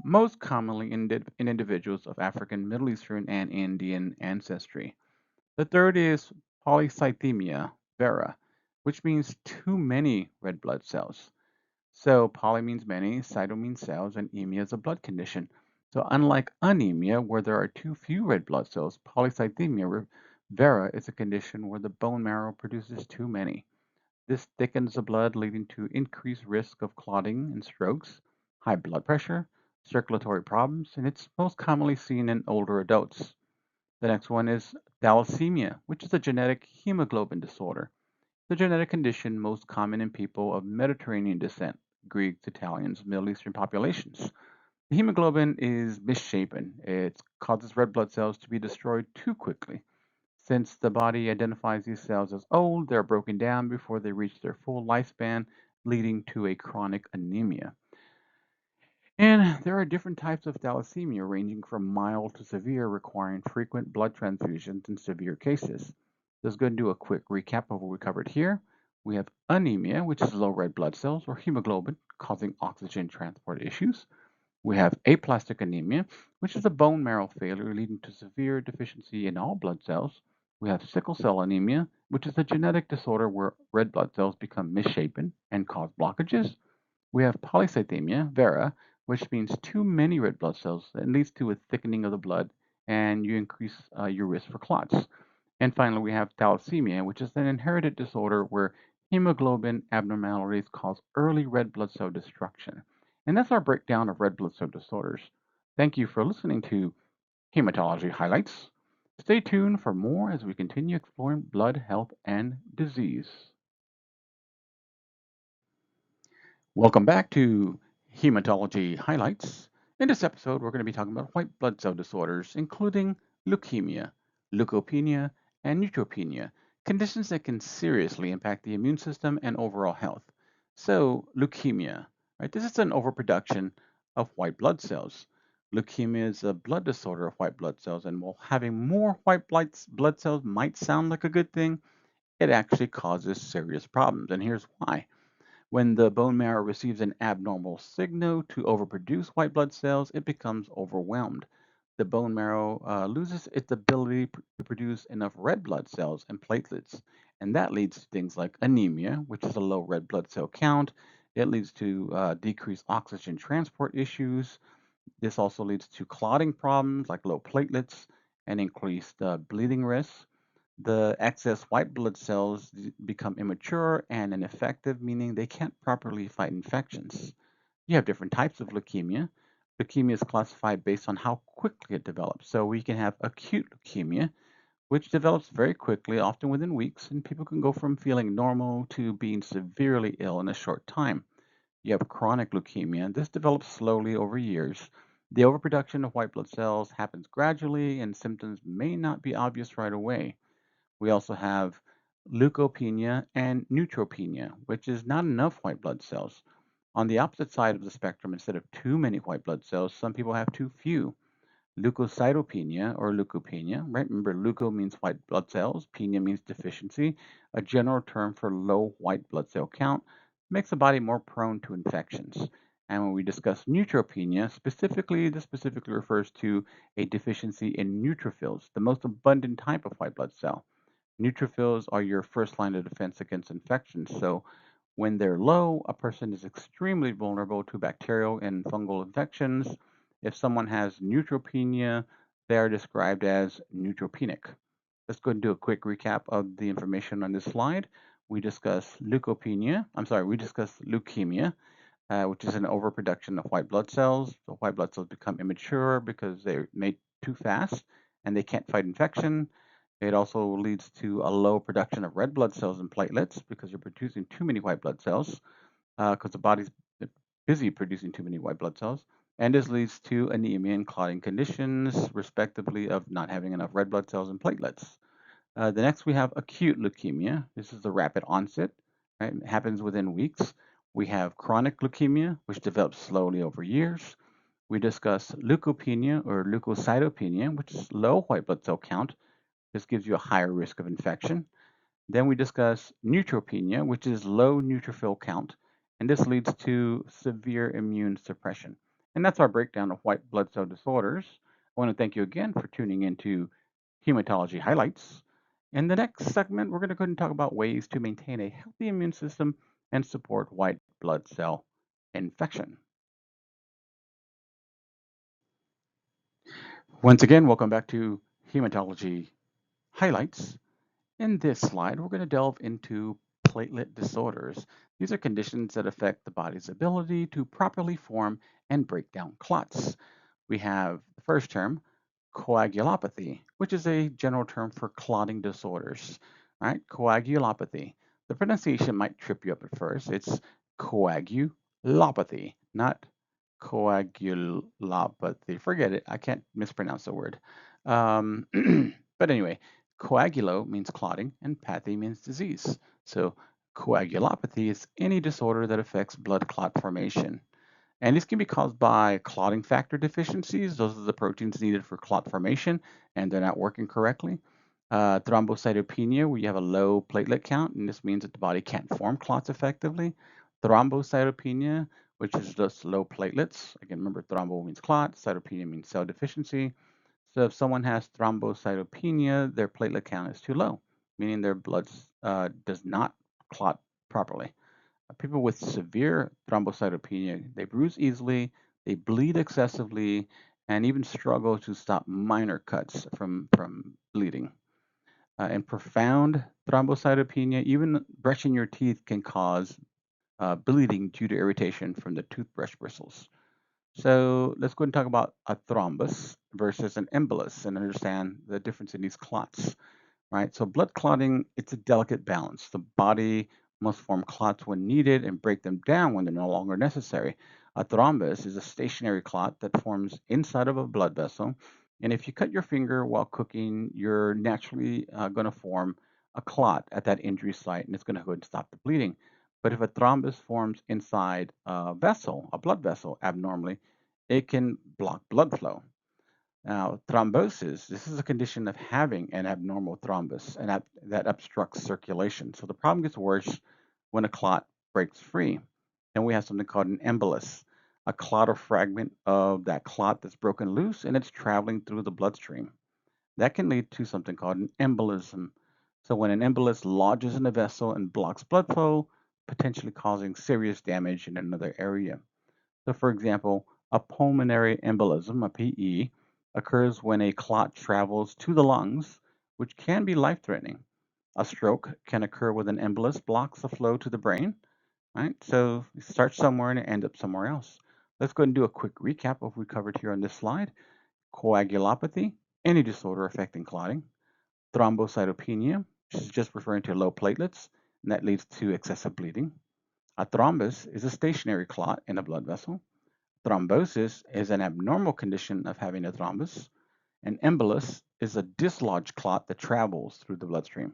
most commonly in individuals of African, Middle Eastern, and Indian ancestry. The third is polycythemia vera, which means too many red blood cells. So poly means many, cyto means cells, and emia is a blood condition. So unlike anemia, where there are too few red blood cells, polycythemia vera is a condition where the bone marrow produces too many. This thickens the blood, leading to increased risk of clotting and strokes, high blood pressure, circulatory problems, and it's most commonly seen in older adults. The next one is thalassemia, which is a genetic hemoglobin disorder. The genetic condition most common in people of Mediterranean descent, Greeks, Italians, Middle Eastern populations. The hemoglobin is misshapen. It causes red blood cells to be destroyed too quickly. Since the body identifies these cells as old, they're broken down before they reach their full lifespan, leading to a chronic anemia. And there are different types of thalassemia, ranging from mild to severe, requiring frequent blood transfusions in severe cases. Let's go and do a quick recap of what we covered here. We have anemia, which is low red blood cells or hemoglobin, causing oxygen transport issues. We have aplastic anemia, which is a bone marrow failure leading to severe deficiency in all blood cells. We have sickle cell anemia, which is a genetic disorder where red blood cells become misshapen and cause blockages. We have polycythemia vera, which means too many red blood cells and leads to a thickening of the blood, and you increase your risk for clots. And finally, we have thalassemia, which is an inherited disorder where hemoglobin abnormalities cause early red blood cell destruction. And that's our breakdown of red blood cell disorders. Thank you for listening to Hematology Highlights. Stay tuned for more as we continue exploring blood health and disease. Welcome back to Hematology Highlights. In this episode, we're going to be talking about white blood cell disorders, including leukemia, leukopenia, and neutropenia, conditions that can seriously impact the immune system and overall health. So, leukemia, right? This is an overproduction of white blood cells. Leukemia is a blood disorder of white blood cells, and while having more white blood cells might sound like a good thing, it actually causes serious problems. And here's why. When the bone marrow receives an abnormal signal to overproduce white blood cells, it becomes overwhelmed. The bone marrow loses its ability to produce enough red blood cells and platelets, and that leads to things like anemia, which is a low red blood cell count. It leads to decreased oxygen transport issues. This also leads to clotting problems like low platelets and increased bleeding risk. The excess white blood cells become immature and ineffective, meaning they can't properly fight infections. You have different types of leukemia. Leukemia is classified based on how quickly it develops. So we can have acute leukemia, which develops very quickly, often within weeks, and people can go from feeling normal to being severely ill in a short time. You have chronic leukemia. This develops slowly over years. The overproduction of white blood cells happens gradually, and symptoms may not be obvious right away. We also have leukopenia and neutropenia, which is not enough white blood cells. On the opposite side of the spectrum, instead of too many white blood cells, some people have too few. Leukocytopenia or leukopenia, right? Remember, leuko means white blood cells, penia means deficiency, a general term for low white blood cell count, makes the body more prone to infections. And when we discuss neutropenia, this specifically refers to a deficiency in neutrophils, the most abundant type of white blood cell. Neutrophils are your first line of defense against infections. So when they're low, a person is extremely vulnerable to bacterial and fungal infections. If someone has neutropenia, they are described as neutropenic. Let's go and do a quick recap of the information on this slide. We discussed we discussed leukemia, which is an overproduction of white blood cells. The white blood cells become immature because they're made too fast and they can't fight infection. It also leads to a low production of red blood cells and platelets because you're producing too many white blood cells because the body's busy producing too many white blood cells. And this leads to anemia and clotting conditions, respectively, of not having enough red blood cells and platelets. The next we have acute leukemia. This is the rapid onset, right? It happens within weeks. We have chronic leukemia, which develops slowly over years. We discuss leukopenia or leukocytopenia, which is low white blood cell count. This gives you a higher risk of infection. Then we discuss neutropenia, which is low neutrophil count, and this leads to severe immune suppression. And that's our breakdown of white blood cell disorders. I want to thank you again for tuning into Hematology Highlights. In the next segment, we're going to go ahead and talk about ways to maintain a healthy immune system and support white blood cell infection. Once again, welcome back to Hematology Highlights. In this slide, we're going to delve into platelet disorders. These are conditions that affect the body's ability to properly form and break down clots. We have the first term, coagulopathy, which is a general term for clotting disorders. All right, coagulopathy. The pronunciation might trip you up at first. It's coagulopathy, not coagulopathy. Forget it. I can't mispronounce the word. But anyway, coagulo means clotting and pathy means disease. So coagulopathy is any disorder that affects blood clot formation. And these can be caused by clotting factor deficiencies. Those are the proteins needed for clot formation, and they're not working correctly. Thrombocytopenia, where you have a low platelet count, and this means that the body can't form clots effectively. Thrombocytopenia, which is just low platelets. Again, remember, thrombo means clot, cytopenia means cell deficiency. So if someone has thrombocytopenia, their platelet count is too low, meaning their blood does not clot properly. People with severe thrombocytopenia, they bruise easily, they bleed excessively, and even struggle to stop minor cuts from bleeding. In profound thrombocytopenia, even brushing your teeth can cause bleeding due to irritation from the toothbrush bristles. So let's go ahead and talk about a thrombus versus an embolus and understand the difference in these clots, right? So blood clotting, it's a delicate balance. The body must form clots when needed and break them down when they're no longer necessary. A thrombus is a stationary clot that forms inside of a blood vessel. And if you cut your finger while cooking, you're naturally going to form a clot at that injury site, and it's going to go ahead and stop the bleeding. But if a thrombus forms inside a vessel, a blood vessel, abnormally, it can block blood flow. Now, thrombosis, this is a condition of having an abnormal thrombus, and that obstructs circulation. So the problem gets worse when a clot breaks free. Then we have something called an embolus, a clot or fragment of that clot that's broken loose and it's traveling through the bloodstream. That can lead to something called an embolism. So when an embolus lodges in a vessel and blocks blood flow, potentially causing serious damage in another area. So, for example, a pulmonary embolism, a PE, occurs when a clot travels to the lungs, which can be life threatening. A stroke can occur when an embolus blocks the flow to the brain, right? So, it starts somewhere and it ends up somewhere else. Let's go ahead and do a quick recap of what we covered here on this slide. Coagulopathy, any disorder affecting clotting. Thrombocytopenia, which is just referring to low platelets, and that leads to excessive bleeding. A thrombus is a stationary clot in a blood vessel. Thrombosis is an abnormal condition of having a thrombus. An embolus is a dislodged clot that travels through the bloodstream.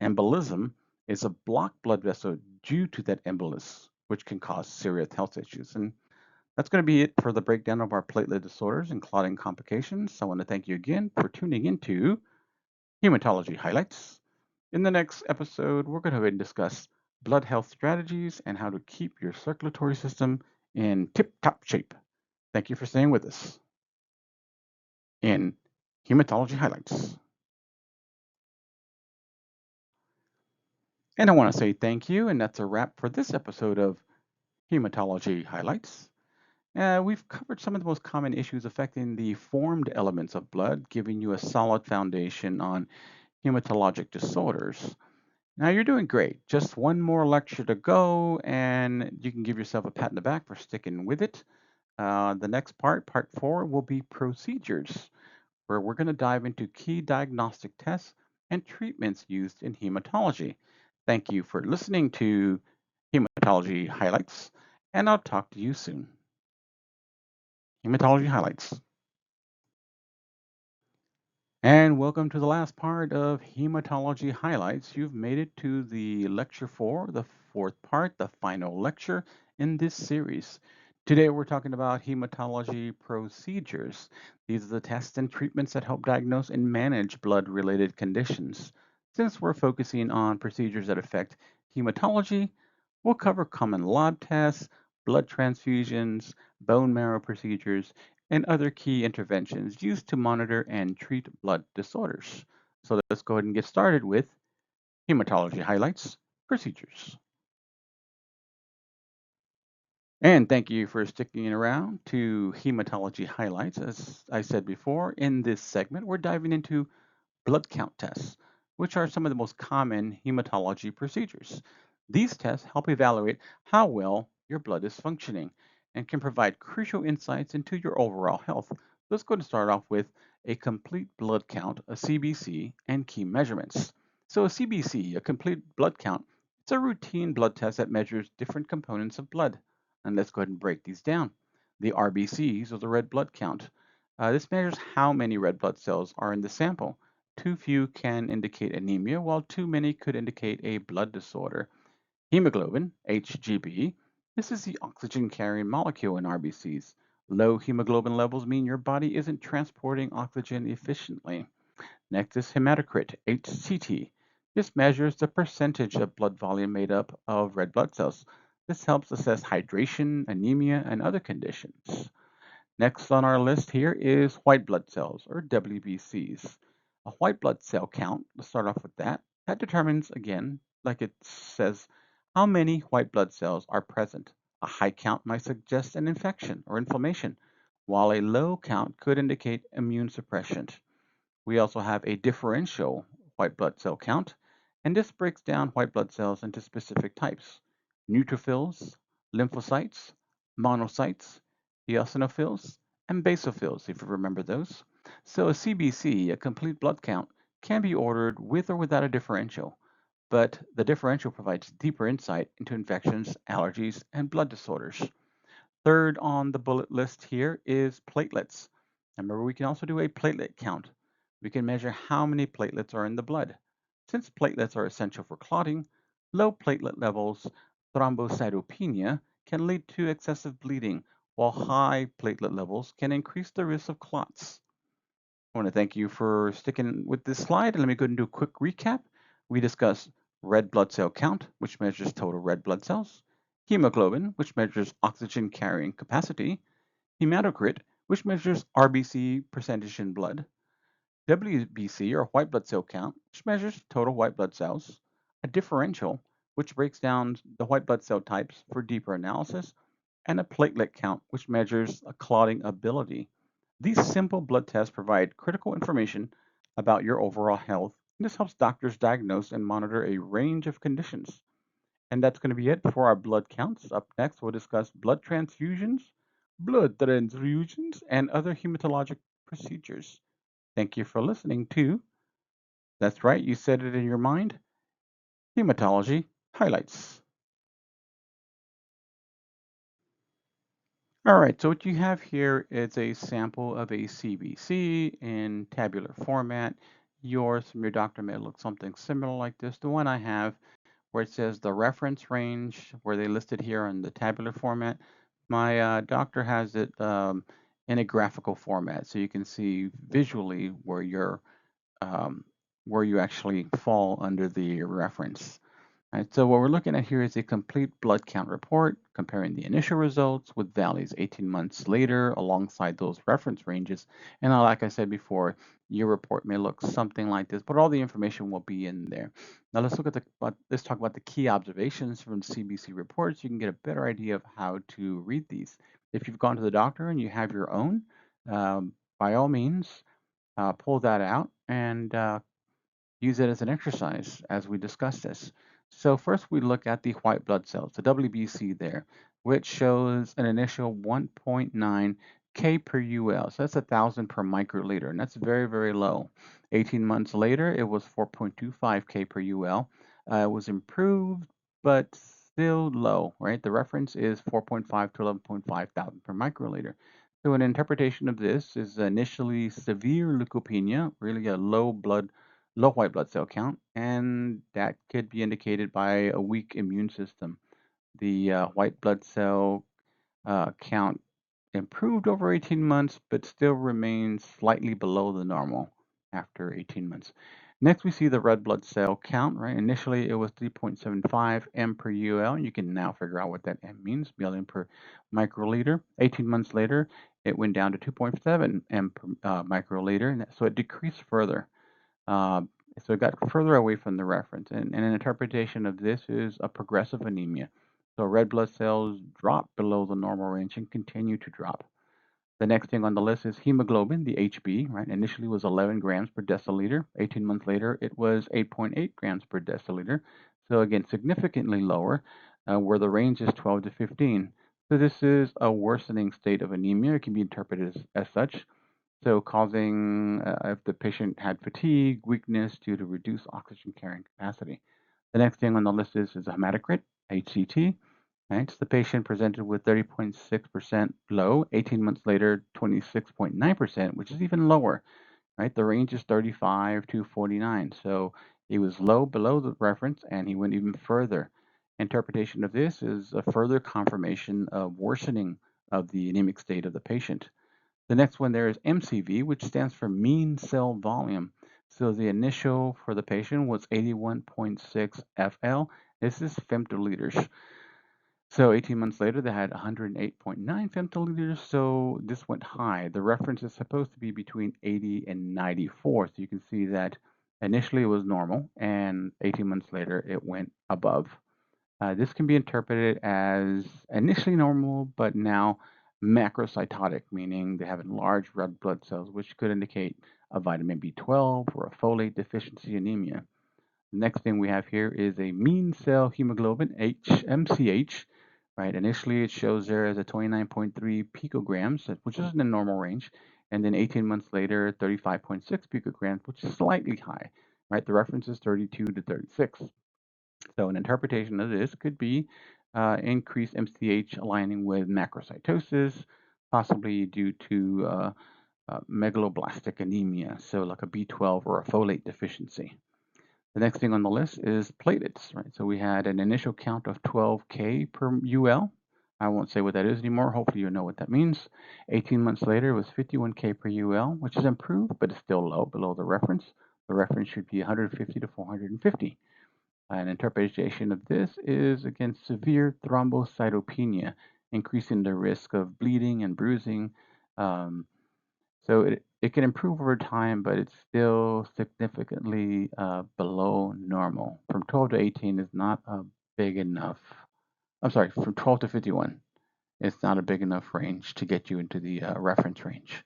Embolism is a blocked blood vessel due to that embolus, which can cause serious health issues. And that's going to be it for the breakdown of our platelet disorders and clotting complications. So I want to thank you again for tuning into Hematology Highlights. In the next episode, we're going to go ahead and discuss blood health strategies and how to keep your circulatory system in tip-top shape. Thank you for staying with us in Hematology Highlights. And I want to say thank you, and that's a wrap for this episode of Hematology Highlights. We've covered some of the most common issues affecting the formed elements of blood, giving you a solid foundation on hematologic disorders. Now you're doing great. Just one more lecture to go, and you can give yourself a pat on the back for sticking with it. The next part 4, will be procedures, where we're going to dive into key diagnostic tests and treatments used in hematology. Thank you for listening to Hematology Highlights, and I'll talk to you soon. Hematology Highlights. And welcome to the last part of Hematology Highlights. You've made it to the lecture 4, the fourth part, the final lecture in this series. Today we're talking about hematology procedures. These are the tests and treatments that help diagnose and manage blood-related conditions. Since we're focusing on procedures that affect hematology, we'll cover common lab tests, blood transfusions, bone marrow procedures, and other key interventions used to monitor and treat blood disorders. So let's go ahead and get started with hematology highlights, procedures. And thank you for sticking around to hematology highlights. As I said before, in this segment, we're diving into blood count tests, which are some of the most common hematology procedures. These tests help evaluate how well your blood is functioning and can provide crucial insights into your overall health. Let's go to start off with a complete blood count, a CBC, and key measurements. So a CBC, a complete blood count, it's a routine blood test that measures different components of blood. And let's go ahead and break these down. The RBCs, or the red blood count. This measures how many red blood cells are in the sample. Too few can indicate anemia, while too many could indicate a blood disorder. Hemoglobin, HGB, This is the oxygen carrying molecule in RBCs. Low hemoglobin levels mean your body isn't transporting oxygen efficiently. Next is hematocrit, HCT. This measures the percentage of blood volume made up of red blood cells. This helps assess hydration, anemia, and other conditions. Next on our list here is white blood cells, or WBCs. A white blood cell count, let's start off with that. That determines, again, like it says, how many white blood cells are present. A high count might suggest an infection or inflammation, while a low count could indicate immune suppression. We also have a differential white blood cell count, and this breaks down white blood cells into specific types: neutrophils, lymphocytes, monocytes, eosinophils, and basophils, if you remember those. So a CBC, a complete blood count, can be ordered with or without a differential, but the differential provides deeper insight into infections, allergies, and blood disorders. Third on the bullet list here is platelets. Remember, we can also do a platelet count. We can measure how many platelets are in the blood. Since platelets are essential for clotting, low platelet levels, thrombocytopenia, can lead to excessive bleeding, while high platelet levels can increase the risk of clots. I want to thank you for sticking with this slide. And let me go ahead and do a quick recap. We discussed red blood cell count, which measures total red blood cells, hemoglobin, which measures oxygen carrying capacity, hematocrit, which measures RBC percentage in blood, WBC, or white blood cell count, which measures total white blood cells, a differential, which breaks down the white blood cell types for deeper analysis, and a platelet count, which measures a clotting ability. These simple blood tests provide critical information about your overall health, and this helps doctors diagnose and monitor a range of conditions. And that's going to be it for our blood counts. Up next, we'll discuss blood transfusions, and other hematologic procedures. Thank you for listening to, that's right, you said it in your mind, Hematology Highlights. All right, so what you have here is a sample of a CBC in tabular format. Yours from your doctor may look something similar like this. The one I have where it says the reference range, where they listed here in the tabular format, my doctor has it in a graphical format, so you can see visually um, where you actually fall under the reference. Right, so what we're looking at here is a complete blood count report comparing the initial results with values 18 months later alongside those reference ranges. And like I said before, your report may look something like this, but all the information will be in there. Now let's talk about the key observations from CBC reports. You can get a better idea of how to read these. If you've gone to the doctor and you have your own, by all means, pull that out and use it as an exercise as we discuss this. So first we look at the white blood cells, the WBC there, which shows an initial 1.9 K per UL. So that's 1,000 per microliter, and that's very, very low. 18 months later, it was 4.25 K per UL. It was improved, but still low, right? The reference is 4.5 to 11.5 thousand per microliter. So an interpretation of this is initially severe leukopenia, really a low white blood cell count, and that could be indicated by a weak immune system. The white blood cell count improved over 18 months, but still remains slightly below the normal after 18 months. Next, we see the red blood cell count, right? Initially, it was 3.75 M per UL. You can now figure out what that M means, million per microliter. 18 months later, it went down to 2.7 M per microliter, and so it decreased further. Uh, so it got further away from the reference. And an interpretation of this is a progressive anemia. So red blood cells drop below the normal range and continue to drop. The next thing on the list is hemoglobin, the HB, right? Initially was 11 grams per deciliter. 18 months later, it was 8.8 grams per deciliter. So again, significantly lower, where the range is 12 to 15. So this is a worsening state of anemia. It can be interpreted as such. So causing, if the patient had fatigue, weakness due to reduced oxygen carrying capacity. The next thing on the list is a hematocrit, HCT. Right? So the patient presented with 30.6% low, 18 months later, 26.9%, which is even lower. Right? The range is 35 to 49. So he was low below the reference and he went even further. Interpretation of this is a further confirmation of worsening of the anemic state of the patient. The next one there is MCV, which stands for mean cell volume. So the initial for the patient was 81.6 FL. This is femtoliters. So 18 months later, they had 108.9 femtoliters. So this went high. The reference is supposed to be between 80 and 94. So you can see that initially it was normal, and 18 months later it went above. This can be interpreted as initially normal, but now macrocytotic, meaning they have enlarged red blood cells, which could indicate a vitamin B12 or a folate deficiency anemia. The next thing we have here is a mean cell hemoglobin, HMCH. Right, initially it shows there as a 29.3 picograms, which is in the normal range, and then 18 months later, 35.6 picograms, which is slightly high. Right, the reference is 32 to 36. So an interpretation of this could be increased MCH aligning with macrocytosis, possibly due to megaloblastic anemia, so like a B12 or a folate deficiency. The next thing on the list is platelets, right? So we had an initial count of 12K per UL. I won't say what that is anymore. Hopefully you know what that means. 18 months later, it was 51K per UL, which is improved, but it's still low, below the reference. The reference should be 150 to 450. An interpretation of this is against severe thrombocytopenia, increasing the risk of bleeding and bruising. Um, so it can improve over time, but it's still significantly below normal. From 12 to 18 is not a big enough. I'm sorry, from 12 to 51, it's not a big enough range to get you into the reference range.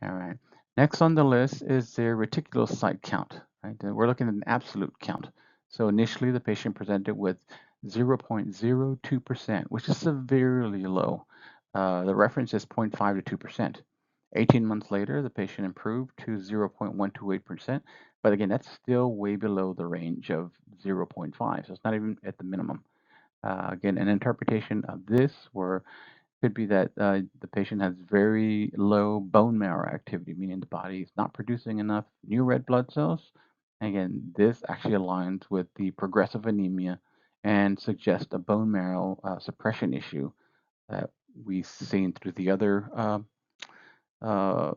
All right. Next on the list is their reticulocyte count. Right? We're looking at an absolute count. So initially, the patient presented with 0.02%, which is severely low. The reference is 0.5 to 2%. 18 months later, the patient improved to 0.128%. But again, that's still way below the range of 0.5. So it's not even at the minimum. Again, an interpretation of this where could be that the patient has very low bone marrow activity, meaning the body is not producing enough new red blood cells. Again, this actually aligns with the progressive anemia and suggests a bone marrow suppression issue that we've seen through the other uh,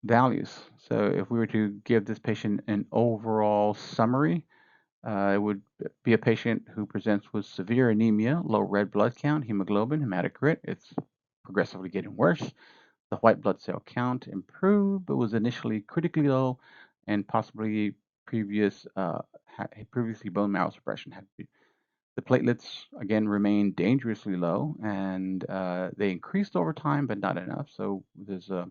values. So if we were to give this patient an overall summary, it would be a patient who presents with severe anemia, low red blood count, hemoglobin, hematocrit. It's progressively getting worse. The white blood cell count improved, but was initially critically low, and possibly previously bone marrow suppression had been. The platelets again remained dangerously low, and they increased over time, but not enough. So there's a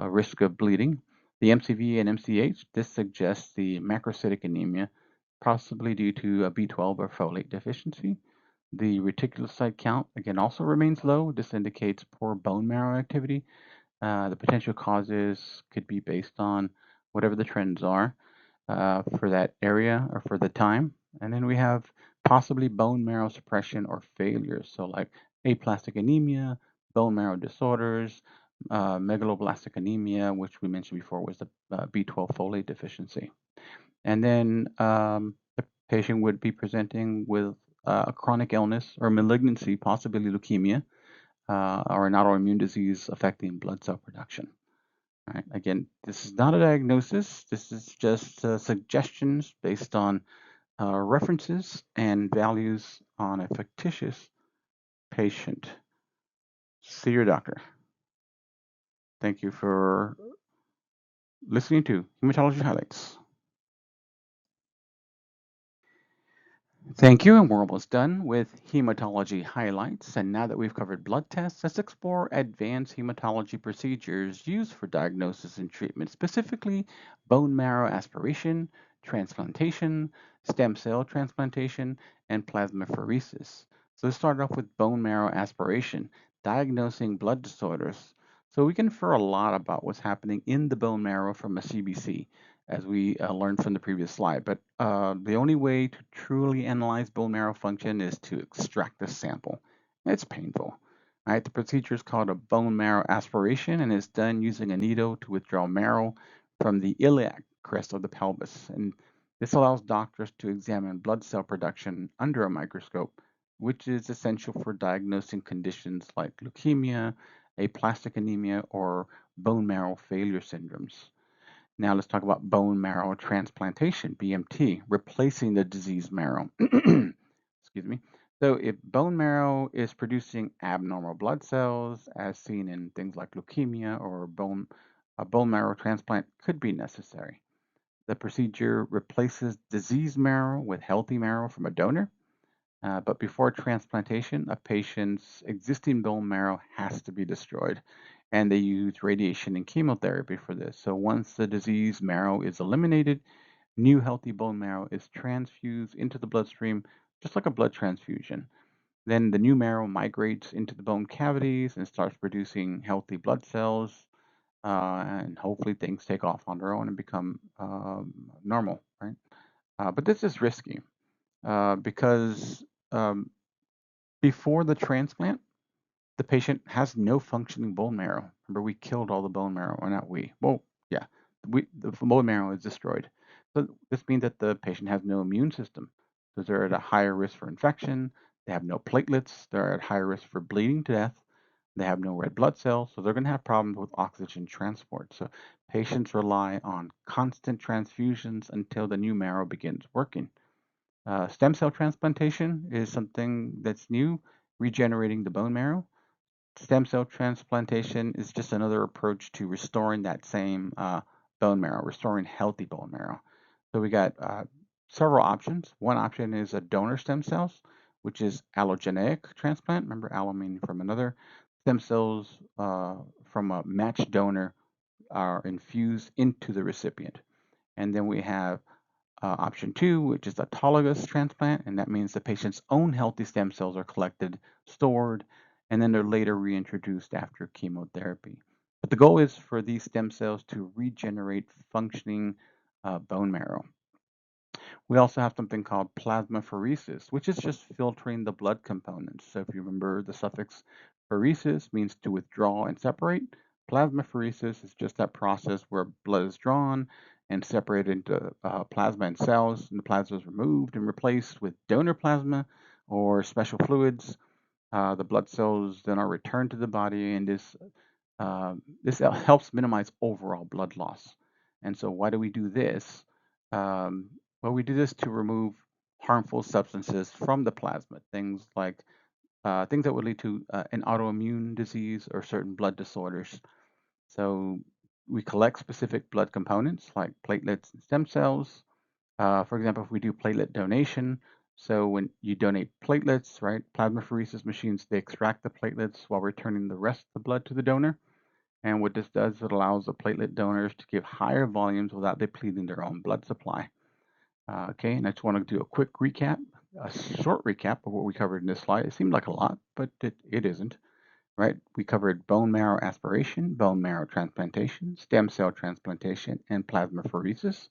risk of bleeding. The MCV and MCH, this suggests the macrocytic anemia, possibly due to a B12 or folate deficiency. The reticulocyte count, again, also remains low. This indicates poor bone marrow activity. The potential causes could be based on whatever the trends are for that area or for the time. And then we have possibly bone marrow suppression or failure. So like aplastic anemia, bone marrow disorders, megaloblastic anemia, which we mentioned before was the B12 folate deficiency. And then the patient would be presenting with a chronic illness or malignancy, possibly leukemia, or an autoimmune disease affecting blood cell production. All right. Again, this is not a diagnosis. This is just suggestions based on references and values on a fictitious patient. See your doctor. Thank you for listening to Hematology Highlights. Thank you, and we're almost done with hematology highlights. And now that we've covered blood tests, let's explore advanced hematology procedures used for diagnosis and treatment, specifically bone marrow aspiration, transplantation, stem cell transplantation, and plasmapheresis. So let's start off with bone marrow aspiration, diagnosing blood disorders. So we can infer a lot about what's happening in the bone marrow from a CBC as we learned from the previous slide. But the only way to truly analyze bone marrow function is to extract the sample. It's painful. Right? The procedure is called a bone marrow aspiration and is done using a needle to withdraw marrow from the iliac crest of the pelvis. And This allows doctors to examine blood cell production under a microscope, which is essential for diagnosing conditions like leukemia, aplastic anemia, or bone marrow failure syndromes. Now let's talk about bone marrow transplantation, BMT, replacing the diseased marrow. Excuse me. So if bone marrow is producing abnormal blood cells, as seen in things like leukemia or a bone marrow transplant could be necessary. The procedure replaces diseased marrow with healthy marrow from a donor. But before transplantation, a patient's existing bone marrow has to be destroyed, and they use radiation and chemotherapy for this. So once the diseased marrow is eliminated, new healthy bone marrow is transfused into the bloodstream, just like a blood transfusion. Then the new marrow migrates into the bone cavities and starts producing healthy blood cells, and hopefully things take off on their own and become normal, right? But this is risky because um, before the transplant, the patient has no functioning bone marrow. Remember, we killed all the bone marrow, or not we? Well, yeah, the bone marrow is destroyed. So this means that the patient has no immune system. So they're at a higher risk for infection. They have no platelets. They're at higher risk for bleeding to death. They have no red blood cells, so they're going to have problems with oxygen transport. So patients rely on constant transfusions until the new marrow begins working. Stem cell transplantation is something that's new, regenerating the bone marrow. Stem cell transplantation is just another approach to restoring that same bone marrow, restoring healthy bone marrow. So we got several options. One option is a donor stem cells, which is allogeneic transplant. Remember, allo meaning from another. Stem cells from a matched donor are infused into the recipient. And then we have option two, which is autologous transplant, and that means the patient's own healthy stem cells are collected, stored, and then they're later reintroduced after chemotherapy. But the goal is for these stem cells to regenerate functioning bone marrow. We also have something called plasmapheresis, which is just filtering the blood components. So if you remember, the suffix pheresis means to withdraw and separate. Plasmapheresis is just that process where blood is drawn and separated into plasma and cells, and the plasma is removed and replaced with donor plasma or special fluids. The blood cells then are returned to the body, and this helps minimize overall blood loss. And so, why do we do this? Um, well, we do this to remove harmful substances from the plasma, things like things that would lead to an autoimmune disease or certain blood disorders. So we collect specific blood components like platelets and stem cells. For example, if we do platelet donation, so when you donate platelets, right, plasmapheresis machines, they extract the platelets while returning the rest of the blood to the donor. And what this does, it allows the platelet donors to give higher volumes without depleting their own blood supply. Okay, and I just want to do a quick recap, a short recap of what we covered in this slide. It seemed like a lot, but it isn't, right? We covered bone marrow aspiration, bone marrow transplantation, stem cell transplantation, and plasmapheresis.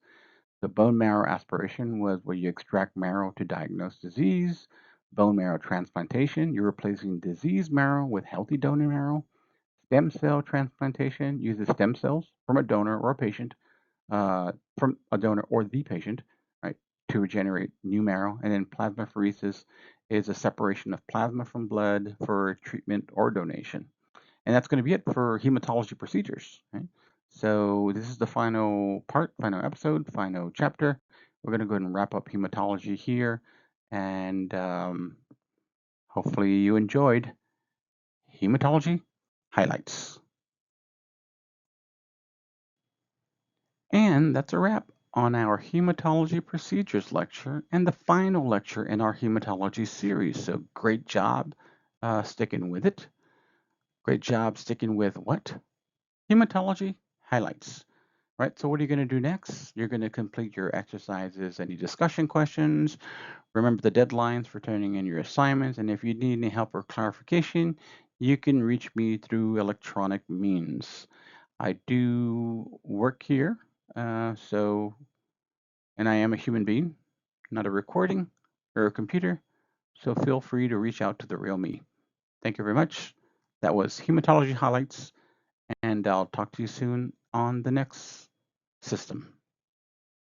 The bone marrow aspiration was where you extract marrow to diagnose disease. Bone marrow transplantation, you're replacing diseased marrow with healthy donor marrow. Stem cell transplantation uses stem cells from a donor or a patient, from a donor or the patient, right, to regenerate new marrow. And then plasmapheresis is a separation of plasma from blood for treatment or donation. And that's going to be it for hematology procedures. Right? So this is the final part, final episode, final chapter. We're going to go ahead and wrap up hematology here. And hopefully you enjoyed hematology highlights. And that's a wrap on our hematology procedures lecture and the final lecture in our hematology series. So great job sticking with it. Great job sticking with what? Hematology highlights. Right, so what are you going to do next? You're going to complete your exercises, any discussion questions. Remember the deadlines for turning in your assignments. And if you need any help or clarification, you can reach me through electronic means. I do work here, and I am a human being, not a recording or a computer. So feel free to reach out to the real me. Thank you very much. That was Hematology Highlights, and I'll talk to you soon on the next system.